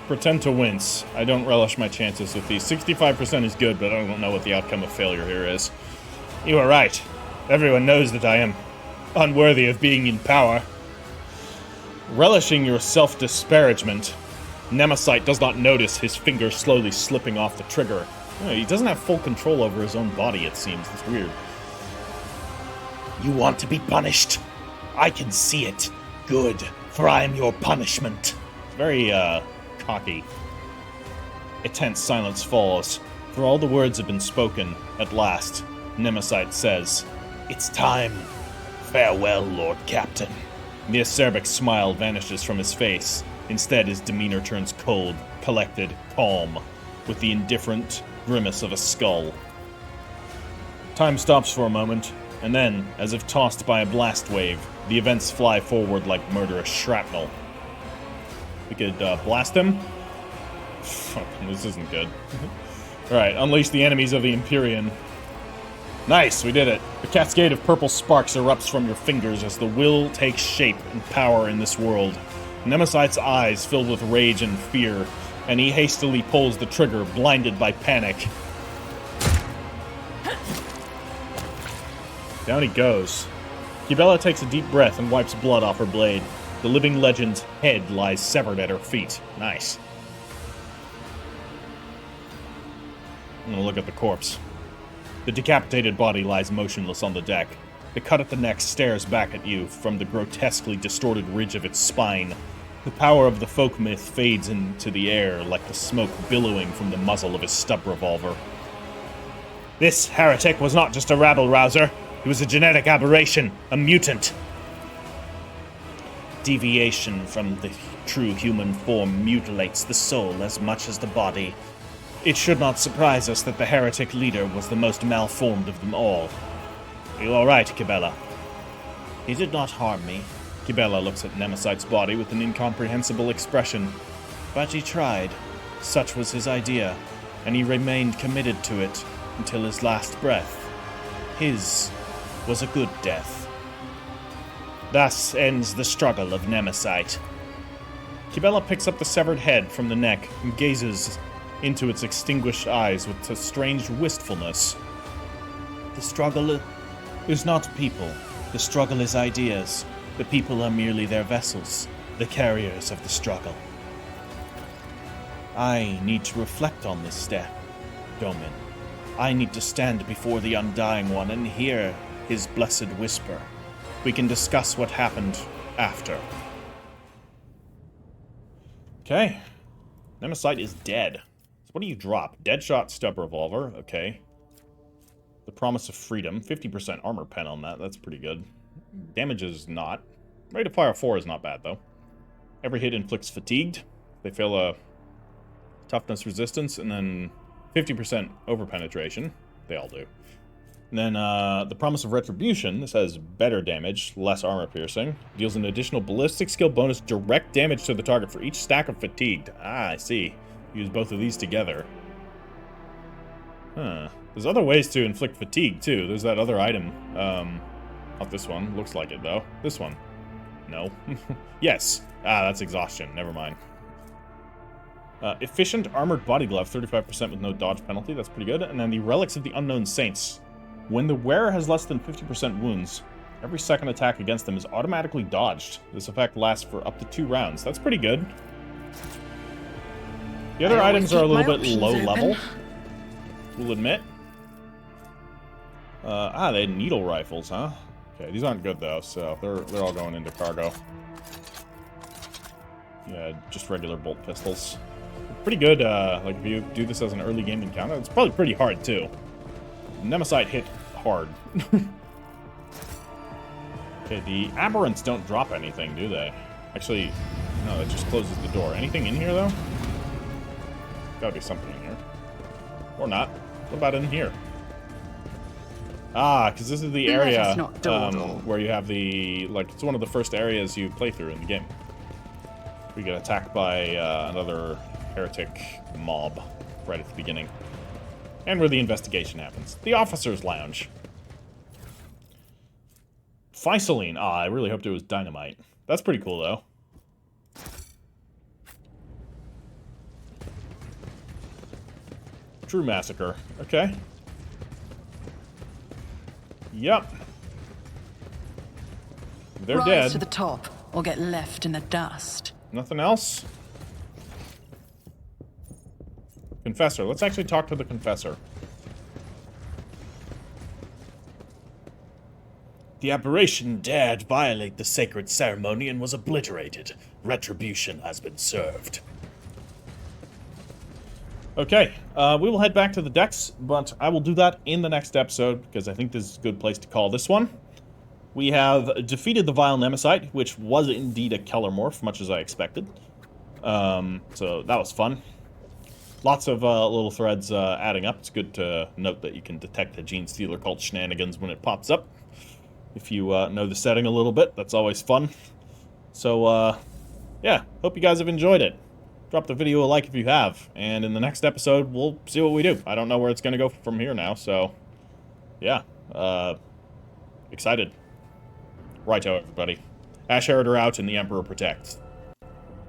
Pretend to wince. I don't relish my chances with these. 65% is good, but I don't know what the outcome of failure here is. You are right. Everyone knows that I am unworthy of being in power. Relishing your self-disparagement, Nemesite does not notice his finger slowly slipping off the trigger. He doesn't have full control over his own body, it seems. It's weird. You want to be punished? I can see it. Good, for I am your punishment. It's very, cocky. A tense silence falls, for all the words have been spoken. At last, Nemesite says, It's time. Farewell, Lord Captain. The acerbic smile vanishes from his face. Instead, his demeanor turns cold, collected, calm, with the indifferent grimace of a skull. Time stops for a moment, and then, as if tossed by a blast wave, the events fly forward like murderous shrapnel. We could blast him? Fuck, this isn't good. Alright, unleash the enemies of the Empyrean. Nice, we did it. A cascade of purple sparks erupts from your fingers as the will takes shape and power in this world. Nemesite's eyes filled with rage and fear, and he hastily pulls the trigger, blinded by panic. Down he goes. Kibela takes a deep breath and wipes blood off her blade. The living legend's head lies severed at her feet. Nice. I'm gonna look at the corpse. The decapitated body lies motionless on the deck. The cut at the neck stares back at you from the grotesquely distorted ridge of its spine. The power of the folk myth fades into the air like the smoke billowing from the muzzle of his stub revolver. This heretic was not just a rabble-rouser. He was a genetic aberration, a mutant. Deviation from the true human form mutilates the soul as much as the body. It should not surprise us that the heretic leader was the most malformed of them all. Are you all right, Kibela? He did not harm me. Kibela looks at Nemesite's body with an incomprehensible expression. But he tried. Such was his idea, and he remained committed to it until his last breath. His was a good death. Thus ends the struggle of Nemesite. Kibela picks up the severed head from the neck and gazes into its extinguished eyes with a strange wistfulness. The struggle is not people. The struggle is ideas. The people are merely their vessels, the carriers of the struggle. I need to reflect on this step, Domin. I need to stand before the Undying One and hear his blessed whisper. We can discuss what happened after. Okay. Nemesite is dead. So what do you drop? Deadshot, stub revolver. Okay. The promise of freedom. 50% armor pen on that. That's pretty good. Damage is not. Rate of fire 4 is not bad, though. Every hit inflicts fatigued. They fail a toughness resistance, and then 50% overpenetration. They all do. And then the promise of retribution. This has better damage, less armor piercing. Deals an additional ballistic skill bonus direct damage to the target for each stack of fatigued. Ah, I see. Use both of these together. Huh. There's other ways to inflict fatigue, too. There's that other item. Not this one. Looks like it, though. This one. No. Yes. Ah, that's exhaustion. Never mind. Efficient armored body glove, 35% with no dodge penalty. That's pretty good. And then the Relics of the Unknown Saints. When the wearer has less than 50% wounds, every second attack against them is automatically dodged. This effect lasts for up to 2 rounds. That's pretty good. The other items are a little bit low level, we'll admit. They had needle rifles, huh? Okay, these aren't good though, so they're all going into cargo. Yeah, just regular bolt pistols. Pretty good, like if you do this as an early game encounter, it's probably pretty hard too. Nemesite hit hard. Okay, the aberrants don't drop anything, do they? Actually, no, it just closes the door. Anything in here though? Gotta be something in here. Or not. What about in here? Ah, because this is the area where you have the, like, it's one of the first areas you play through in the game. We get attacked by another heretic mob right at the beginning. And where the investigation happens. The officer's lounge. Physaline. Ah, I really hoped it was dynamite. That's pretty cool, though. True massacre. Okay. Yep. They're Rise dead. to the top, or get left in the dust. Nothing else? Confessor. Let's actually talk to the confessor. The aberration dared violate the sacred ceremony and was obliterated. Retribution has been served. Okay, we will head back to the decks, but I will do that in the next episode, because I think this is a good place to call this one. We have defeated the Vile Nemesite, which was indeed a Kellermorph, much as I expected. So that was fun. Lots of little threads adding up. It's good to note that you can detect the Gene Stealer cult shenanigans when it pops up. If you know the setting a little bit, that's always fun. So, yeah, hope you guys have enjoyed it. Drop the video a like if you have, and in the next episode, we'll see what we do. I don't know where it's going to go from here now, so, yeah, excited. Righto, everybody. Heritor out, and the Emperor protects.